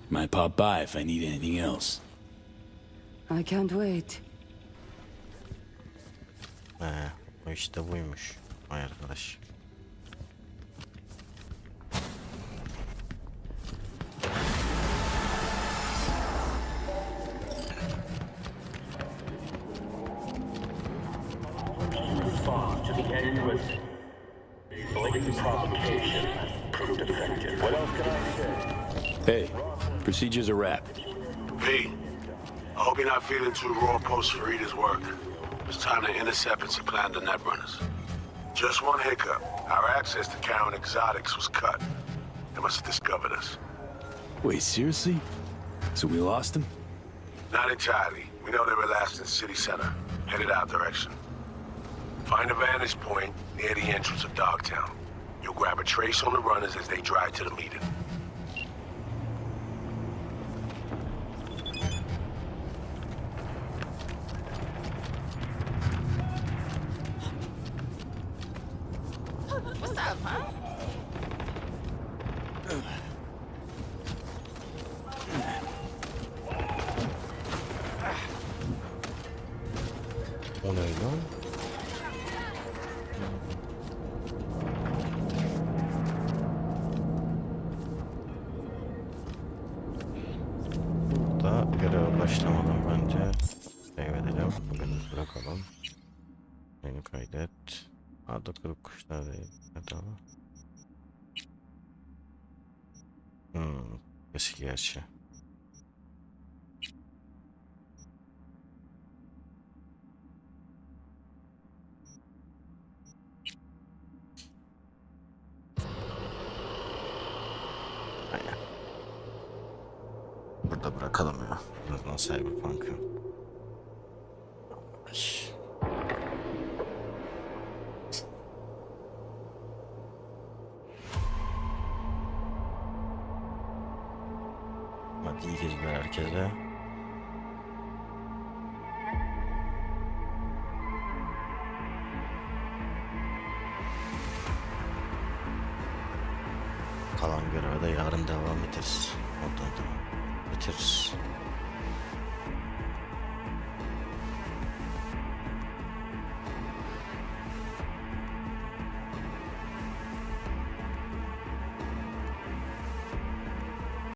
Might pop by if I need anything else. I can't wait. O işte buymuş. Vay arkadaş. Response to the endless blatant provocation proved effective. What else can I say? Hey, procedure's a wrap. V, I hope you're not feeling too raw post Farida's work. It's time to intercept and supplant the netrunners. Just one hiccup. Our access to Karen exotics was cut. They must have discovered us. Wait, seriously? So we lost them? Not entirely. We know they were last in the city center, headed our direction. Find a vantage point near the entrance of Dogtown. You'll grab a trace on the runners as they drive to the meeting. What's up, huh? O ne lan? Burada göreve başlamadan bence save edelim. Bugün bırakalım. Beni kaydet. Adı kırık kuşlar değil. Tamam. Eski gerçi. Aynen. Burada bırakalım ya. Birazdan Cyberpunk'ı. Hadi iyi geceler herkese. Kalan göreve de yarın devam ederiz. Oradan da bitiririz.